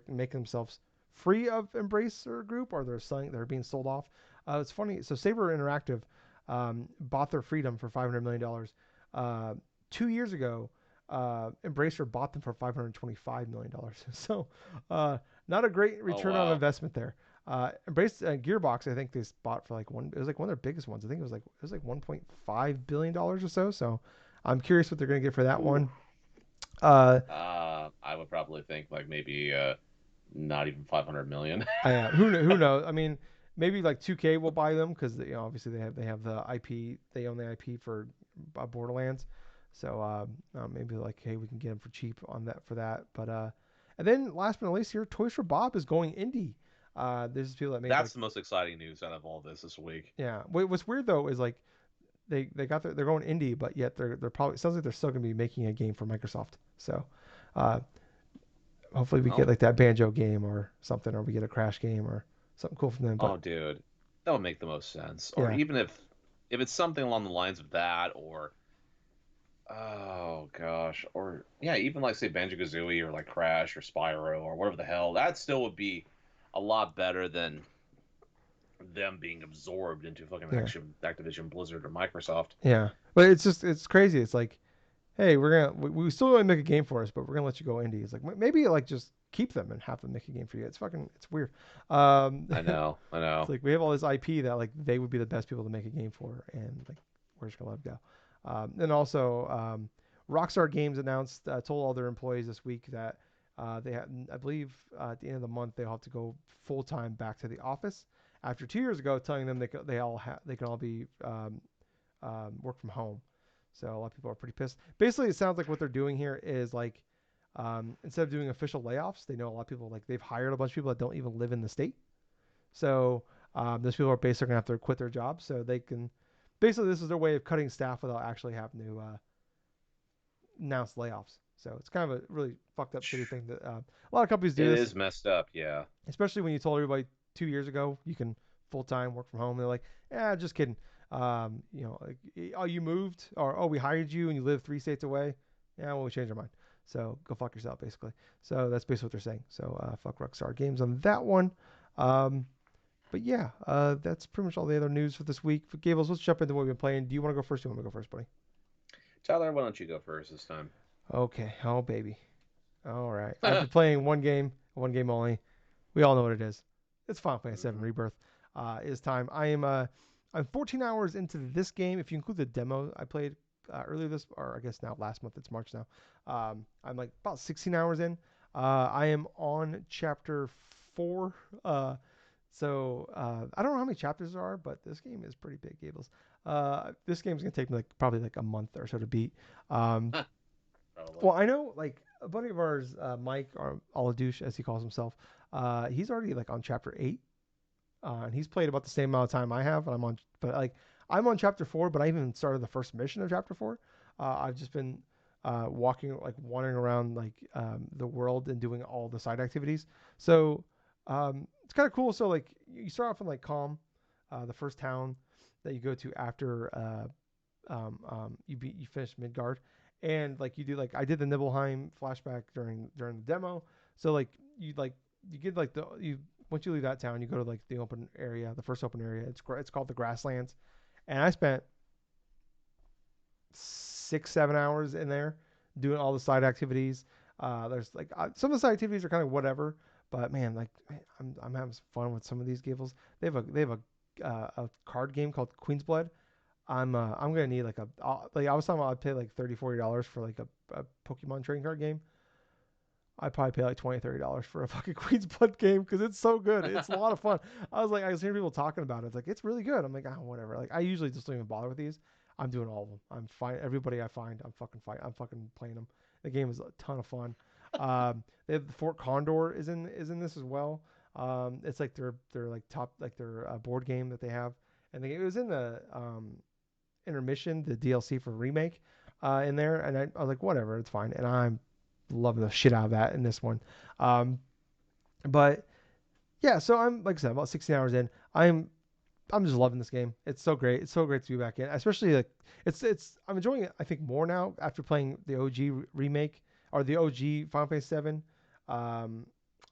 making themselves free of Embracer Group, or they're being sold off. It's funny. So Saber Interactive bought their freedom for $500 million. 2 years ago, Embracer bought them for $525 million. So not a great Oh return on wow. investment there. Gearbox, I think they bought for like one. It was like one of their biggest ones. I think it was like $1.5 billion or so. So I'm curious what they're going to get for that Ooh. one. Uh, I would probably think like maybe not even 500 million. who knows? I mean, maybe like 2K will buy them because obviously they have the IP. They own the IP for Borderlands. So maybe like hey we can get them for cheap on that for that. But and then last but not least here, Toys for Bob is going indie. There's people that made like That's the most exciting news out of all this week. yeah. What's weird though is like they're going indie, but yet they're probably it sounds like they're still gonna be making a game for Microsoft. So uh, hopefully we get Oh, like that Banjo game or something, or we get a Crash game or something cool from them. But oh, dude, that would make the most sense. Or yeah, even if it's something along the lines of that, or oh gosh, or yeah, even like say Banjo Kazooie or like Crash or Spyro or whatever the hell, that still would be a lot better than them being absorbed into fucking yeah, Activision Blizzard or Microsoft. yeah. But it's crazy. It's like hey, we still want to make a game for us, but we're gonna let you go indie. It's like maybe like just keep them and have them make a game for you. It's weird. I know, I It's know. like we have all this IP that like they would be the best people to make a game for, and like we're just gonna let them go. And also, Rockstar Games announced told all their employees this week that they had, I believe, at the end of the month they'll have to go full time back to the office after 2 years ago telling them they can all be work from home. So a lot of people are pretty pissed. Basically, it sounds like what they're doing here is like instead of doing official layoffs, they know a lot of people like they've hired a bunch of people that don't even live in the state. So those people are basically gonna have to quit their jobs so they can. Basically, this is their way of cutting staff without actually having to announce layoffs. So it's kind of a really fucked up, shitty thing that a lot of companies do It this, is messed up, yeah. especially when you told everybody 2 years ago you can full time work from home. They're like, yeah, just kidding. Like, oh, you moved, or oh, we hired you and you live 3 states away. Yeah, well, we changed our mind. So go fuck yourself, basically. So that's basically what they're saying. So fuck Rockstar Games on that one. Um, but yeah, that's pretty much all the other news for this week. For Gables, let's jump into what we've been playing. Do you want to go first? Or do you want me to go first, buddy? Tyler, why don't you go first this time? Okay. Oh baby. All right. After playing one game only, we all know what it is. It's Final Fantasy VII Mhm. Rebirth. It's time. I'm 14 hours into this game. If you include the demo I played earlier this, or I guess now last month. It's March now. I'm like about 16 hours in. I am on chapter 4. I don't know how many chapters there are, but this game is pretty big, Gables. This game's gonna take me like probably like a month or so to beat. Um, Probably. well, I know like a buddy of ours, Mike or Aladouche as he calls himself. He's already like on chapter 8, and he's played about the same amount of time I have. And I'm on chapter 4, but I even started the first mission of chapter 4. I've just been wandering around like the world and doing all the side activities. So it's kind of cool. So like you start off in like Calm, the first town that you go to after you finish Midgard, and like you do like I did the Nibelheim flashback during the demo. So like you get like the you once you leave that town, you go to like the open area, the first open area. It's called the Grasslands, and I spent 6-7 hours in there doing all the side activities. There's like some of the side activities are kind of whatever, but man, I'm having some fun with some of these Gables. They have a card game called Queen's Blood. I'm gonna need like like I was talking about I'd pay like $30-$40 for like a Pokemon trading card game. I'd probably pay like $20-$30 for a fucking Queen's Blood game because it's so good. It's a lot of fun. I was hearing people talking about it. It's like it's really good. I'm like, oh, whatever. Like I usually just don't even bother with these. I'm doing all of them. I'm fine. Everybody I find, I'm fucking fine. I'm fucking playing them. The game is a ton of fun. They have the Fort Condor is in this as well. It's like their like top like their board game that they have, and it was in the intermission, the DLC for remake, in there, and I was like, whatever, it's fine, and I'm loving the shit out of that in this one. Um, but yeah, so I'm like I said, about 16 hours in. I'm just loving this game. It's so great. It's so great to be back in, especially like it's I'm enjoying it. I think more now after playing the OG remake or the OG Final Fantasy 7. Um,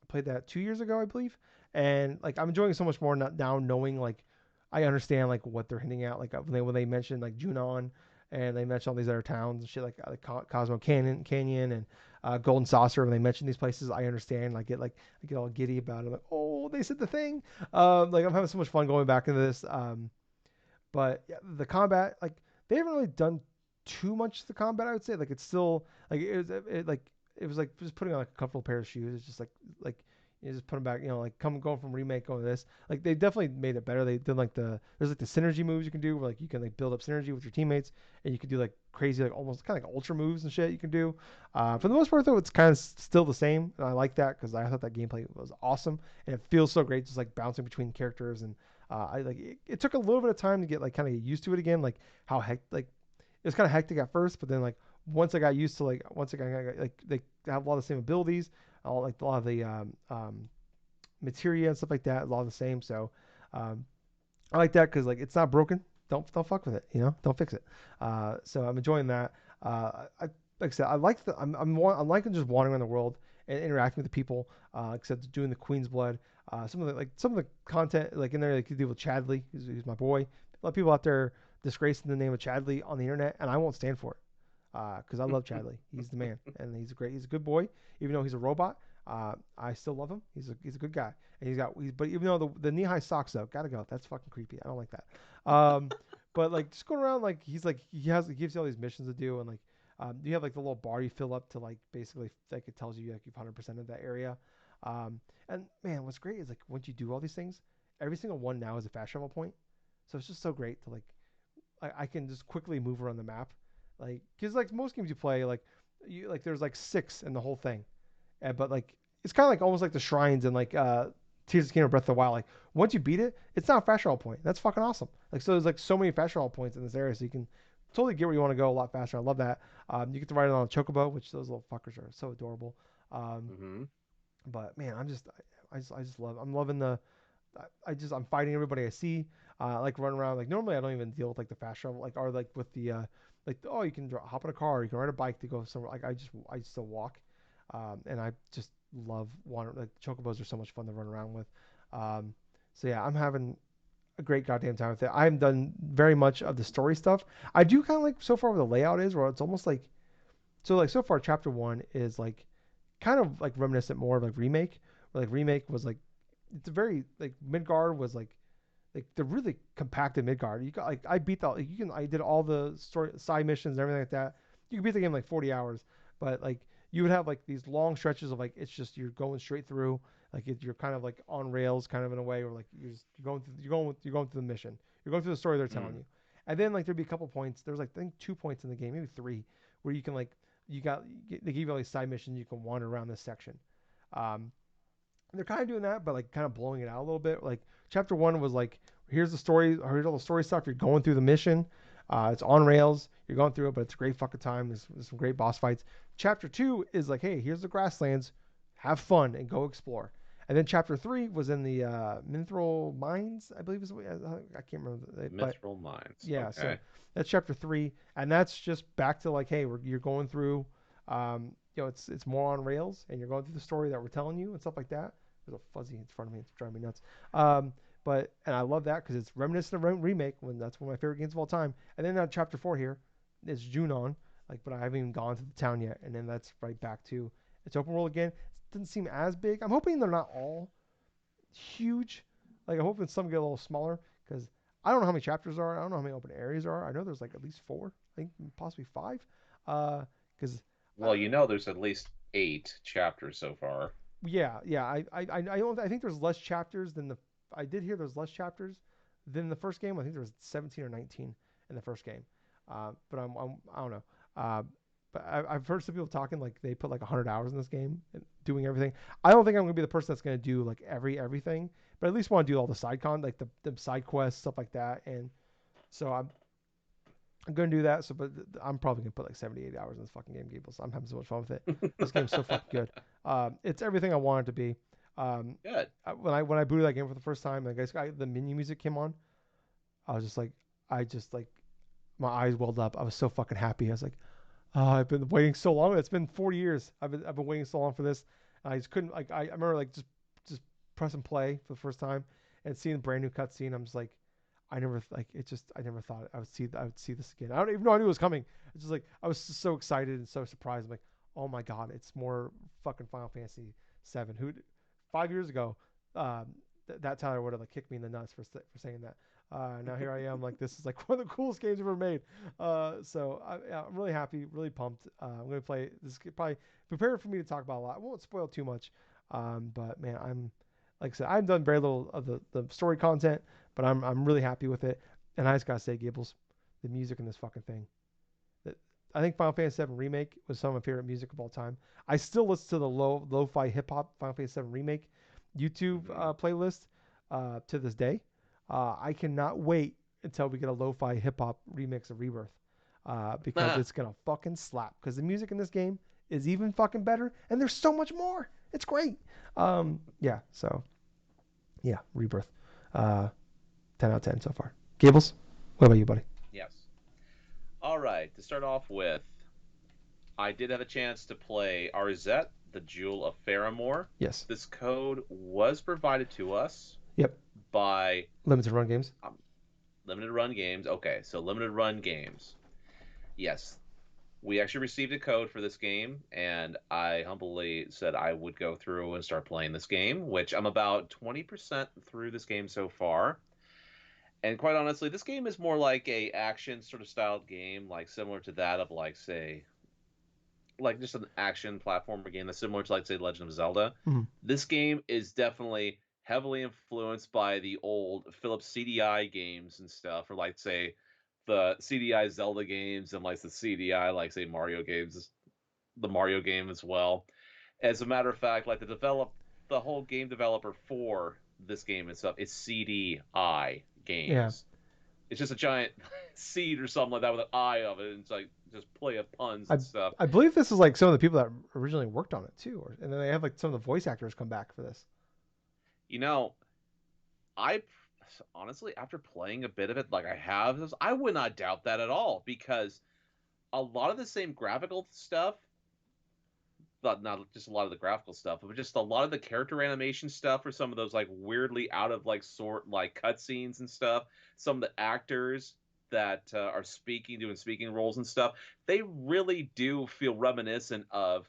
played that 2 years ago, I believe, and like I'm enjoying it so much more now, knowing like I understand like what they're hinting at. Like when they mentioned like Junon, and they mentioned all these other towns and shit like Cosmo Canyon and Golden Saucer. When they mention these places, I understand. I get all giddy about it. Like, oh, they said the thing. Like I'm having so much fun going back into this. But yeah, the combat, like they haven't really done too much to the combat. I would say like it's still like it was like just putting on like a couple of pairs of shoes. It's just like you just put them back. Like going from remake going to this. Like they definitely made it better. They did like there's like the synergy moves you can do where like you can like build up synergy with your teammates, and you can do like crazy like almost kind of like ultra moves and shit you can do. For the Mhm. most part though, it's kind of still the same, and I like that because I thought that gameplay was awesome, and it feels so great just like bouncing between characters. And it took a little bit of time to get like kind of get used to it again, like how like it was kind of hectic at first, but then like once I got used to once I got like they have a lot of the same abilities, all like a lot of the materia and stuff like that, a lot of the same. So um, I like that because like it's not broken. Don't fuck with it. Don't fix it. So I'm enjoying that. Like I said, I'm liking just wandering around the world and interacting with the people. Except doing the Queen's Blood. Some of the content like in there like you do with Chadley, who's my boy. A lot of people out there disgracing the name of Chadley on the internet, and I won't stand for it. Because I love Chadley. He's the man, and he's a good boy. Even though he's a robot, I still love him. He's a good guy, and but even though the knee high socks though, gotta go. That's fucking creepy. I don't like that. Um, but like just going around like he gives you all these missions to do, and like you have like the little bar you fill up to like basically like it tells you like you've 100% of that area. And man, what's great is like once you do all these things, every single one now is a fast travel point. So it's just so great to like I can just quickly move around the map, like because like most games you play there's like six in the whole thing, but like it's kind of like almost like the shrines and like Tears of the Kingdom Breath of the Wild. Like once you beat it, it's not a fast travel point. That's fucking awesome. Like so there's like so many fast travel points in this area, so you can totally get where you want to go a lot faster. I love that. You get to ride it on a chocobo, which those little fuckers are so adorable. Um, Mhm. but man, I just love. I'm loving the I'm fighting everybody I see. Like run around. Like normally I don't even deal with like the fast travel like or like with the like oh you can hop in a car, you can ride a bike to go somewhere. Like I just still walk, and I just love water. Like chocobos are so much fun to run around with. Um, so yeah, I'm having. a great goddamn time with it. I haven't done very much of the story stuff. I do kind of like so far where the layout is, where it's almost like so far chapter one is like kind of like reminiscent more of like remake. Where like remake was like it's a very like Midgard was like the really compacted Midgard. You got like I beat the like, you can I did all the story side missions and everything like that. You can beat the game in like 40 hours, but like you would have like these long stretches of like it's just you're going straight through like you're kind of like on rails kind of in a way where like you're going through the mission. You're going through the story they're telling Mm. you. And then like there'd be a couple points. There's like I think 2 points in the game, maybe three, where you can like you got they give you all these side missions you can wander around this section. Um, they're kind of doing that, but like kind of blowing it out a little bit. Like chapter one was like, here's the story, here's all the story stuff. You're going through the mission. It's on rails. You're going through it, but it's a great fucking time. There's some great boss fights. Chapter two is like, hey, here's the grasslands. Have fun and go explore. And then chapter three was in the Mithril Mines, I believe is what I can't remember, but Mithril Mines. yeah. So Okay. that's chapter three, and that's just back to like, hey, you're going through, it's more on rails, and you're going through the story that we're telling you and stuff like that. There's a fuzzy in front of me. It's driving me nuts. But and I love that because it's reminiscent of remake when that's one of my favorite games of all time. And then chapter four here is Junon, like, but I haven't even gone to the town yet. And then that's right back to it's open world again. It doesn't seem as big. I'm hoping they're not all huge. Like I'm hoping some get a little smaller because I don't know how many chapters are. I don't know how many open areas are. I know there's like at least four. I think possibly five. Because Well, you know, there's at least 8 chapters so far. yeah. I don't. I think there's less chapters than the. I did hear there's less chapters than the first game. I think there was 17 or 19 in the first game. But I don't know. But I've heard some people talking like they put like 100 hours in this game and doing everything. I don't think I'm gonna be the person that's gonna do like everything, but at least want to do all the like the side quests stuff like that. And so I'm gonna do that. So, but I'm probably gonna put like 78 hours in this fucking game, Gables. I'm having so much fun with it. This game's so fucking good. It's everything I want it to be. Um, Good. when I booted that game for the first time, like the menu music came on, I was just like, I just like my eyes welled up. I was so fucking happy. I was like, oh, I've been waiting so long. It's been 40 years. I've been waiting so long for this. I just couldn't like I remember like just press and play for the first time and seeing a brand new cutscene. I'm just like, I never like it. Just I never thought I would see this again. I don't even know I knew it was coming. It's just like I was just so excited and so surprised. I'm like, oh my god, it's more fucking Final Fantasy VII. Who 5 years ago, that Tyler would have like kicked me in the nuts for saying that. Now here I am, like this is like one of the coolest games ever made. Yeah, I'm really happy, really pumped. I'm gonna play this. Probably prepare for me to talk about a lot. I won't spoil too much, but man, I'm like I said, I've done very little of the story content, but I'm really happy with it. And I just gotta say, Gables, the music in this fucking thing. That I think Final Fantasy VII Remake was some of my favorite music of all time. I still listen to the lo-fi hip hop Final Fantasy VII Remake YouTube Hmm. playlist to this day. I cannot wait until we get a lo-fi hip hop remix of Rebirth because it's gonna fucking slap. Because the music in this game is even fucking better, and there's so much more. It's great. Yeah. So yeah, Rebirth. Uh, 10 out of 10 so far. Gables, what about you, buddy? Yes. All right. To start off with, I did have a chance to play Arzette, the Jewel of Faramore. Yes. This code was provided to us Yep. by Limited run games. um, Limited Run Games. Okay, so Limited Run Games. Yes, we actually received a code for this game, and I humbly said I would go through and start playing this game, which I'm about 20% through this game so far. And quite honestly, this game is more like a action sort of styled game, like similar to that of like say like just an action platformer game that's similar to like say Legend of Zelda. Mm. This game is definitely heavily influenced by the old Philips CDI games and stuff, or like say the CDI Zelda games and like the CDI like say Mario games, the Mario game as well. As a matter of fact, like the whole game developer for this game and stuff is CDI Yeah. games. It's just a giant seed or something like that with an eye of it, and it's like just play of puns I and stuff. I believe this is like some of the people that originally worked on it too, and then they have like some of the voice actors come back for this. You know, I honestly, after playing a bit of it, like I have, I would not doubt that at all because a lot of the same graphical stuff not just a lot of the graphical stuff, but just a lot of the character animation stuff for some of those like weirdly out of like sort like cutscenes and stuff. Some of the actors that are speaking, doing speaking roles and stuff, they really do feel reminiscent of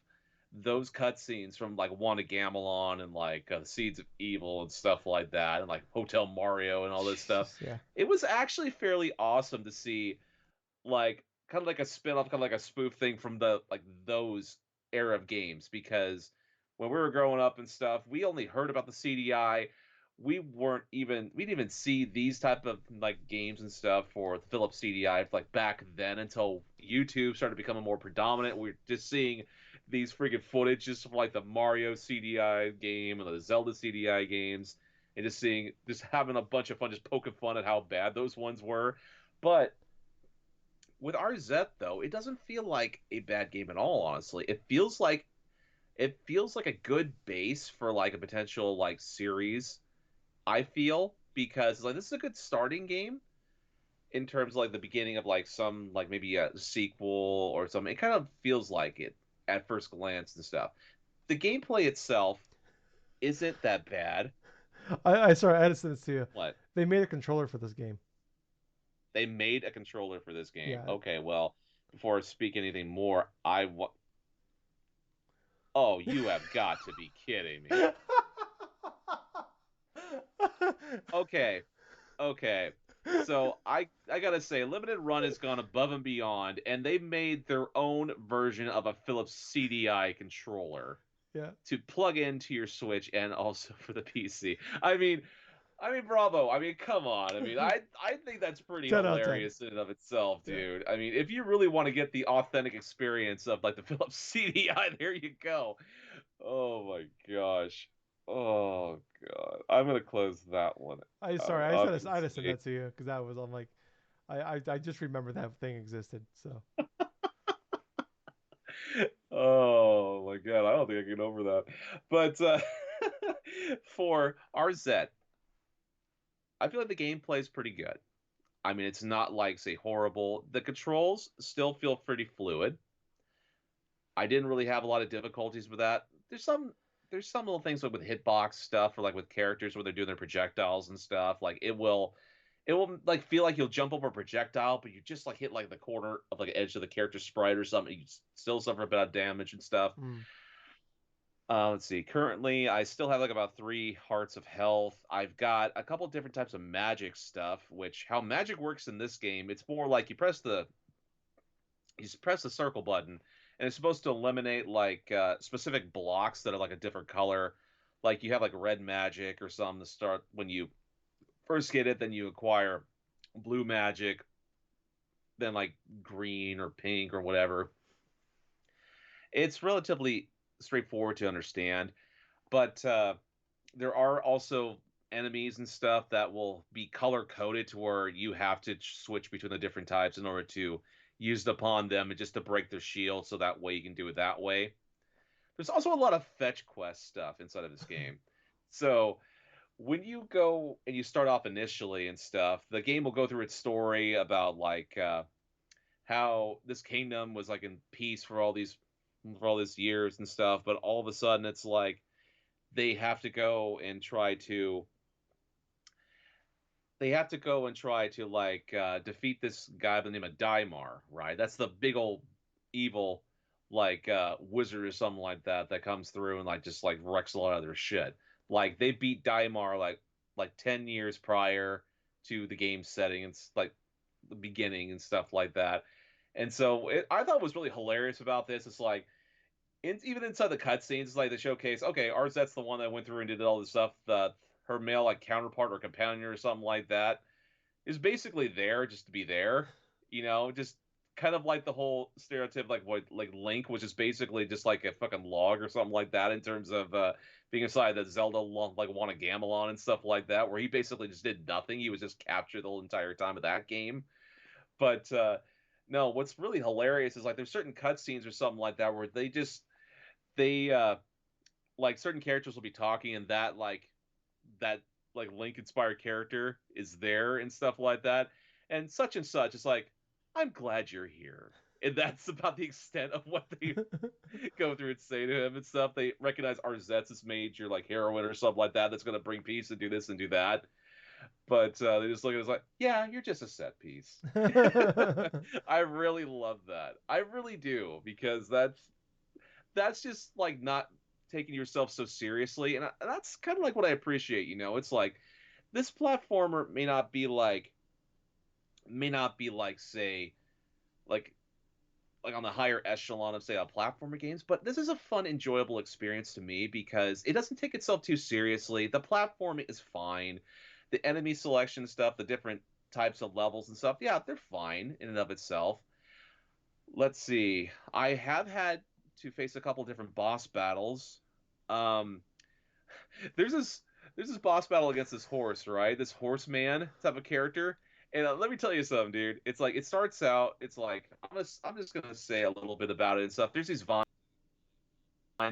those cutscenes from like Wanda Gamelon and like Seeds of Evil and stuff like that, and like Hotel Mario and all this stuff. Jesus, yeah. It was actually fairly awesome to see like kind of like a spin-off, kind of like a spoof thing from the like those era of games because when we were growing up and stuff, we only heard about the CDI. We didn't even see these type of like games and stuff for the Philips CDI like back then until YouTube started becoming more predominant. We're just seeing these freaking footages from like the Mario CDI game and the Zelda CDI games and just having a bunch of fun just poking fun at how bad those ones were. But with Arzette though, it doesn't feel like a bad game at all, honestly. It feels like a good base for like a potential like series, I feel, because like this is a good starting game in terms of like the beginning of like some like maybe a sequel or something. It kind of feels like it at first glance and stuff. The gameplay itself isn't that bad. I sorry, I had to send this to you. What? They made a controller for this game. They made a controller for this game. Yeah. Okay, well, before I speak anything more, Oh, you have got to be kidding me. Okay, okay. So I gotta say, Limited Run has gone above and beyond, and they made their own version of a Philips CDI controller Yeah. to plug into your Switch and also for the PC. I mean, bravo. I mean, come on. I mean, I think that's pretty 10 out of 10. hilarious in and of itself, Yeah. dude. I mean, if you really want to get the authentic experience of like the Philips CDI, there you go. Oh my gosh. Oh god. I'm gonna close that one I out, sorry, I had to send obviously. that to you because that was I'm like I just remember that thing existed. So Oh my god, I don't think I can get over that. But for Arzette, I feel like the gameplay is pretty good. I mean, it's not like say horrible. The controls still feel pretty fluid. I didn't really have a lot of difficulties with that. There's some little things like with hitbox stuff or like with characters where they're doing their projectiles and stuff. Like it will like feel like you'll jump over a projectile, but you just like hit like the corner of like the edge of the character sprite or something. You still suffer a bit of damage and stuff. mm, Let's see. Currently, I still have like about 3 hearts of health. I've got a couple different types of magic stuff, which how magic works in this game, it's more like you press the circle button, and it's supposed to eliminate like specific blocks that are like a different color. Like you have like red magic or something to start when you first get it, then you acquire blue magic, then like green or pink or whatever. It's relatively straightforward to understand, but there are also enemies and stuff that will be color coded to where you have to switch between the different types in order to use it upon them and just to break their shield so that way you can do it that way. There's also a lot of fetch quest stuff inside of this game. So when you go and you start off initially and stuff, the game will go through its story about like how this kingdom was like in peace for all these years and stuff, but all of a sudden it's like they have to go and try to like defeat this guy by the name of Daimar, right? That's the big old evil like wizard or something like that comes through and like just like wrecks a lot of their shit. Like they beat Daimar like 10 years prior to the game setting and like the beginning and stuff like that. And so I thought was really hilarious about this. It's like even inside the cutscenes, it's like the showcase. Okay, Arzette's the one that went through and did all this stuff. Her male like counterpart or companion or something like that is basically there just to be there. Just kind of like the whole stereotype, like what like Link was just basically just like a fucking log or something like that in terms of being inside the Zelda like Wanna Gamelon and stuff like that, where he basically just did nothing. He was just captured the whole entire time of that game. But no, what's really hilarious is like there's certain cutscenes or something like that where they like certain characters will be talking and that like Link inspired character is there and stuff like that. And such, it's like, I'm glad you're here. and that's about the extent of what they go through and say to him and stuff. They recognize Arzette's has made your like heroine or something like that that's going to bring peace and do this and do that. But they just look at us like, yeah, you're just a set piece. I really love that. I really do, because that's just like not taking yourself so seriously, and that's kind of like what I appreciate. It's like this platformer may not be like say like like on the higher echelon of say a platformer games, but this is a fun, enjoyable experience to me because it doesn't take itself too seriously. The platforming is fine. The enemy selection stuff, the different types of levels and stuff, yeah, they're fine in and of itself. Let's see. I have had to face a couple different boss battles. Um, there's this there's this boss battle against this horse, right? This horseman type of character. And let me tell you something, dude. It's like it starts out. It's like I'm just gonna say a little bit about it and stuff. There's these vines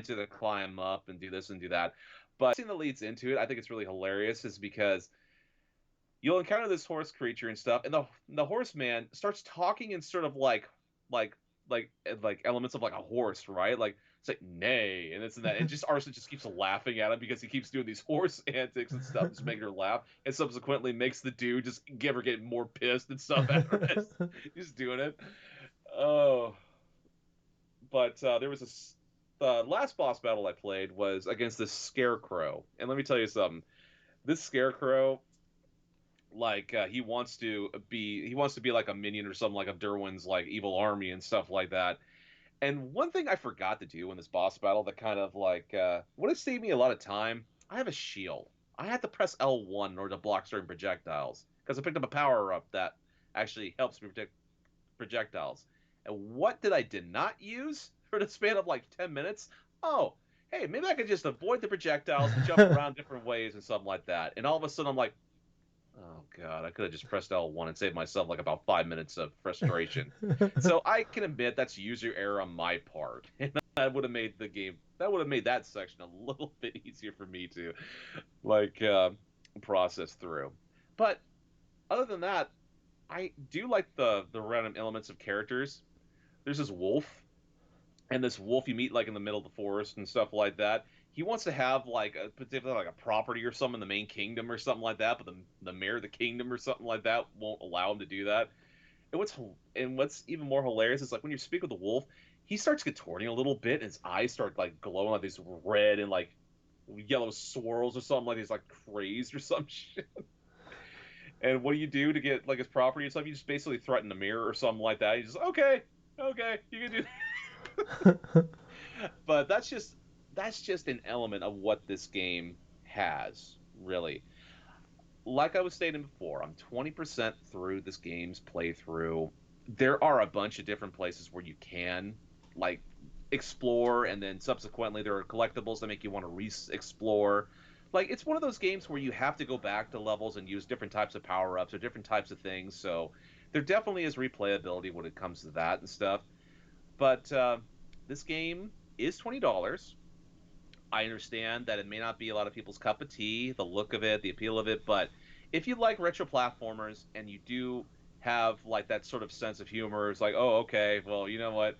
to climb up and do this and do that. But the scene that leads into it, I think it's really hilarious, is because you'll encounter this horse creature and stuff, and the horseman starts talking in sort of like like elements of like a horse, right? Like it's like nay, and this and that, and just Arsene just keeps laughing at him because he keeps doing these horse antics and stuff, just making her laugh, and subsequently makes the dude just get more pissed and stuff at her. He's doing it. Oh, but there was the last boss battle I played was against this scarecrow, and let me tell you something. This scarecrow, like he wants to be like a minion or something like of Derwin's like evil army and stuff like that. And one thing I forgot to do in this boss battle that kind of like would have saved me a lot of time. I have a shield. I had to press L1 in order to block certain projectiles because I picked up a power up that actually helps me protect projectiles. And what did not use for the span of like 10 minutes? Oh, hey, maybe I could just avoid the projectiles and jump around different ways and something like that. And all of a sudden I'm like, oh god, I could have just pressed L1 and saved myself like about 5 minutes of frustration. So I can admit that's user error on my part, and that would have made that section a little bit easier for me to like process through. But other than that, I do like the random elements of characters. There's this wolf, and this wolf you meet like in the middle of the forest and stuff like that. He wants to have like a particular like a property or something in the main kingdom or something like that, but the mayor of the kingdom or something like that won't allow him to do that. And what's even more hilarious is like when you speak with the wolf, he starts contorting a little bit, and his eyes start like glowing like these red and like yellow swirls or something, like he's like crazed or some shit. And what do you do to get like his property and stuff? You just basically threaten the mirror or something like that. He's just okay, you can do but that's just an element of what this game has, really. Like I was stating before, I'm 20% through this game's playthrough. There are a bunch of different places where you can like explore, and then subsequently there are collectibles that make you want to re-explore. Like it's one of those games where you have to go back to levels and use different types of power-ups or different types of things. So there definitely is replayability when it comes to that and stuff. But this game is $20. I understand that it may not be a lot of people's cup of tea, the look of it, the appeal of it, but if you like retro platformers and you do have like that sort of sense of humor, it's like, oh, okay, well, you know what?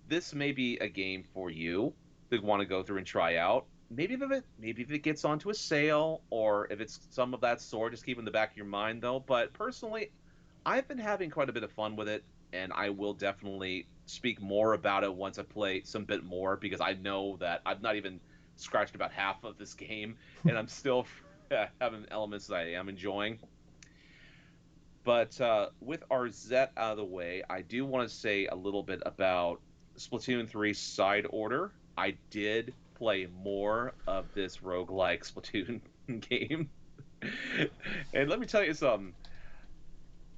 This may be a game for you to want to go through and try out. Maybe if it gets onto a sale, or if it's some of that sort, just keep in the back of your mind though. But personally, I've been having quite a bit of fun with it, and I will definitely speak more about it once I play some bit more, because I know that I've not even scratched about half of this game, and I'm still having elements that I am enjoying. But with Arzette out of the way, I do want to say a little bit about Splatoon 3 Side Order. I did play more of this roguelike Splatoon game. And let me tell you something.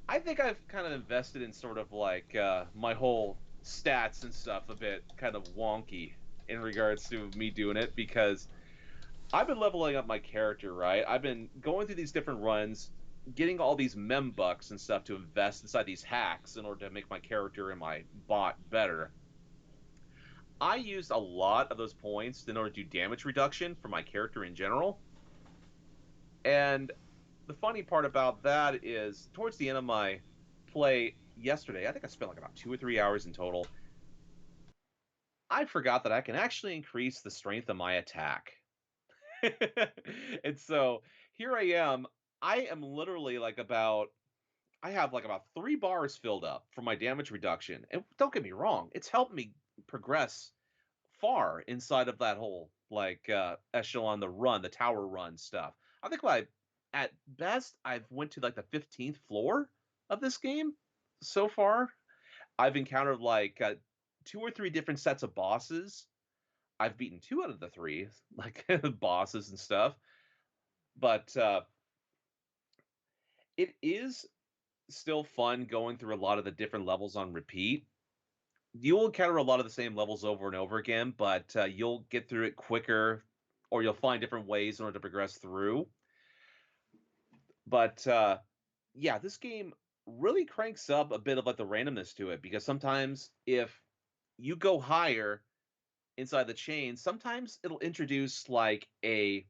I think I've kind of invested in sort of like my whole stats and stuff a bit kind of wonky in regards to me doing it, because I've been leveling up my character, right? I've been going through these different runs, getting all these mem bucks and stuff to invest inside these hacks in order to make my character and my bot better. I used a lot of those points in order to do damage reduction for my character in general. And the funny part about that is, towards the end of my play, yesterday. I think I spent like about 2 or 3 hours in total. I forgot that I can actually increase the strength of my attack. And so here I am. I am literally like about I have like about 3 bars filled up for my damage reduction. And don't get me wrong, it's helped me progress far inside of that whole like echelon, the tower run stuff. I think at best I've went to like the 15th floor of this game so far. I've encountered like 2 or 3 different sets of bosses. I've beaten 2 out of the 3 like bosses and stuff. But it is still fun going through a lot of the different levels on repeat. You'll encounter a lot of the same levels over and over again, but you'll get through it quicker, or you'll find different ways in order to progress through. But yeah, this game really cranks up a bit of like the randomness to it, because sometimes if you go higher inside the chain, sometimes it'll introduce like a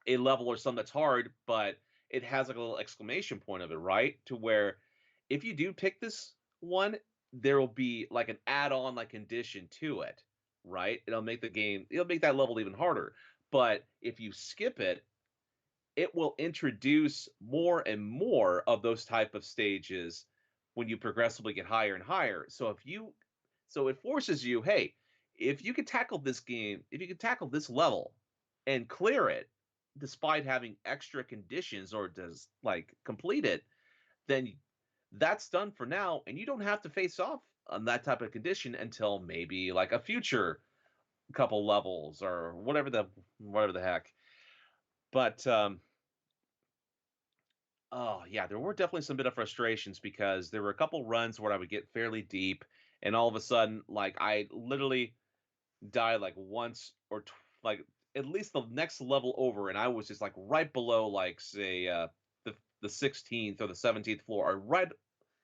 level or something that's hard, but it has like a little exclamation point of it, right? To where if you do pick this one, there will be like an add-on like condition to it, right? It'll make that level even harder. But if you skip it, it will introduce more and more of those type of stages when you progressively get higher and higher. So it forces you, hey, if you can tackle this level and clear it despite having extra conditions or does like complete it, then that's done for now and you don't have to face off on that type of condition until maybe like a future couple levels or whatever the heck. But oh, yeah, there were definitely some bit of frustrations because there were a couple runs where I would get fairly deep, and all of a sudden, like, I literally died, like, once or like, at least the next level over, and I was just, like, right below, like, say, the 16th or the 17th floor, or right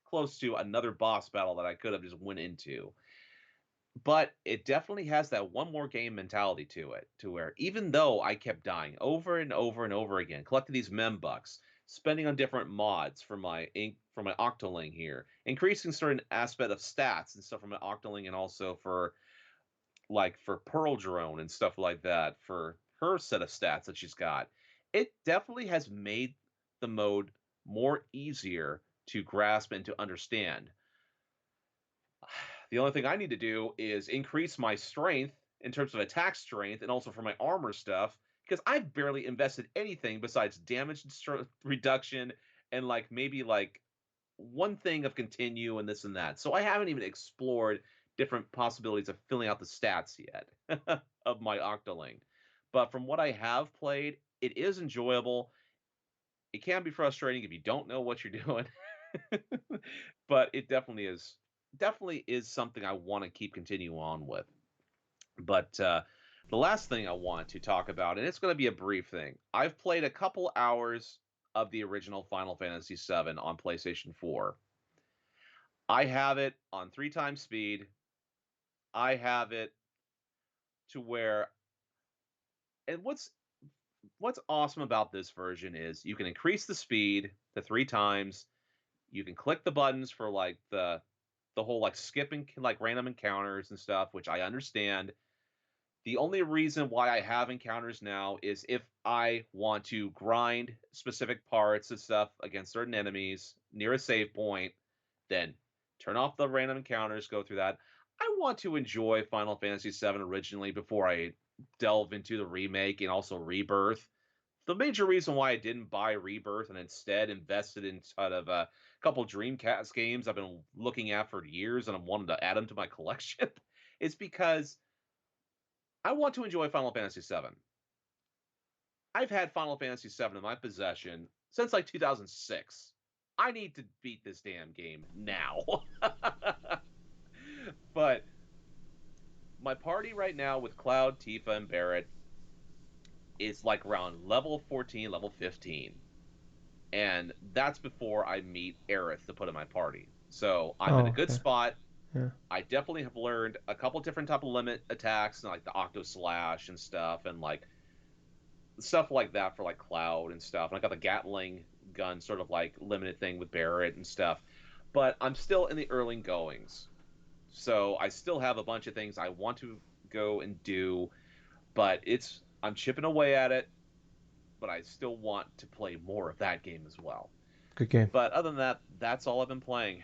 close to another boss battle that I could have just went into. But it definitely has that one more game mentality to it, to where even though I kept dying over and over and over again, collecting these mem bucks, spending on different mods for my Octoling here, increasing certain aspect of stats and stuff for my Octoling, and also for Pearl Drone and stuff like that for her set of stats that she's got. It definitely has made the mode more easier to grasp and to understand. The only thing I need to do is increase my strength in terms of attack strength and also for my armor stuff, because I've barely invested anything besides damage reduction and like maybe like one thing of continue and this and that. So I haven't even explored different possibilities of filling out the stats yet of my Octoling. But from what I have played, it is enjoyable. It can be frustrating if you don't know what you're doing. But it definitely is something I want to keep continuing on with. But the last thing I want to talk about, and it's going to be a brief thing. I've played a couple hours of the original Final Fantasy VII on PlayStation 4. I have it on 3 times speed. I have it to where, and what's awesome about this version is you can increase the speed to 3 times. You can click the buttons for like the whole like skipping like random encounters and stuff, which I understand. The only reason why I have encounters now is if I want to grind specific parts and stuff against certain enemies near a save point, then turn off the random encounters, go through that. I want to enjoy Final Fantasy VII originally before I delve into the remake and also Rebirth. The major reason why I didn't buy Rebirth and instead invested inside of a couple Dreamcast games I've been looking at for years and I'm wanting to add them to my collection is because I want to enjoy Final Fantasy VII. I've had Final Fantasy VII in my possession since like 2006. I need to beat this damn game now. But my party right now with Cloud, Tifa, and Barrett is like around level 14, level 15. And that's before I meet Aerith to put in my party. So I'm in a Oh, good okay. spot. Yeah. I definitely have learned a couple different type of limit attacks, like the Octo Slash and stuff, and like stuff like that for like Cloud and stuff. And I got the Gatling gun sort of like limited thing with Barrett and stuff. but I'm still in the early goings. So I still have a bunch of things I want to go and do, but I'm chipping away at it, but I still want to play more of that game as well. Good game. But other than that, that's all I've been playing.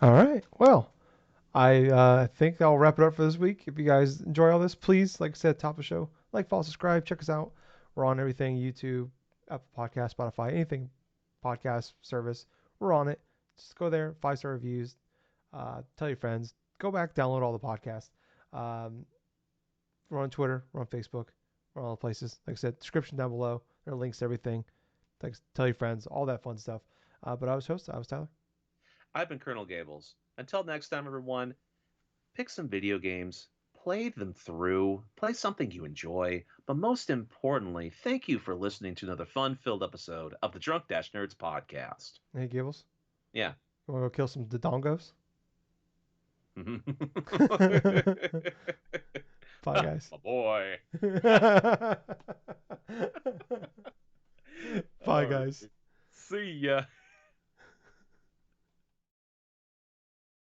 All right. Well, I think I'll wrap it up for this week. If you guys enjoy all this, please, like I said, top of the show, like, follow, subscribe, check us out. We're on everything: YouTube, Apple Podcast, Spotify, anything podcast service. We're on it. Just go there, 5-star reviews. Tell your friends. Go back, download all the podcasts. Um, we're on Twitter. We're on Facebook. We're on all the places. Like I said, description down below. There are links to everything. Thanks. Tell your friends. All that fun stuff. But I was host. I was Tyler. I've been Colonel Gables. Until next time, everyone, pick some video games, play them through, play something you enjoy, but most importantly, thank you for listening to another fun-filled episode of the Drunk-Nerds podcast. Hey, Gables. Yeah. You want to go kill some Dodongos? Bye, guys. My boy. Bye, guys. See ya.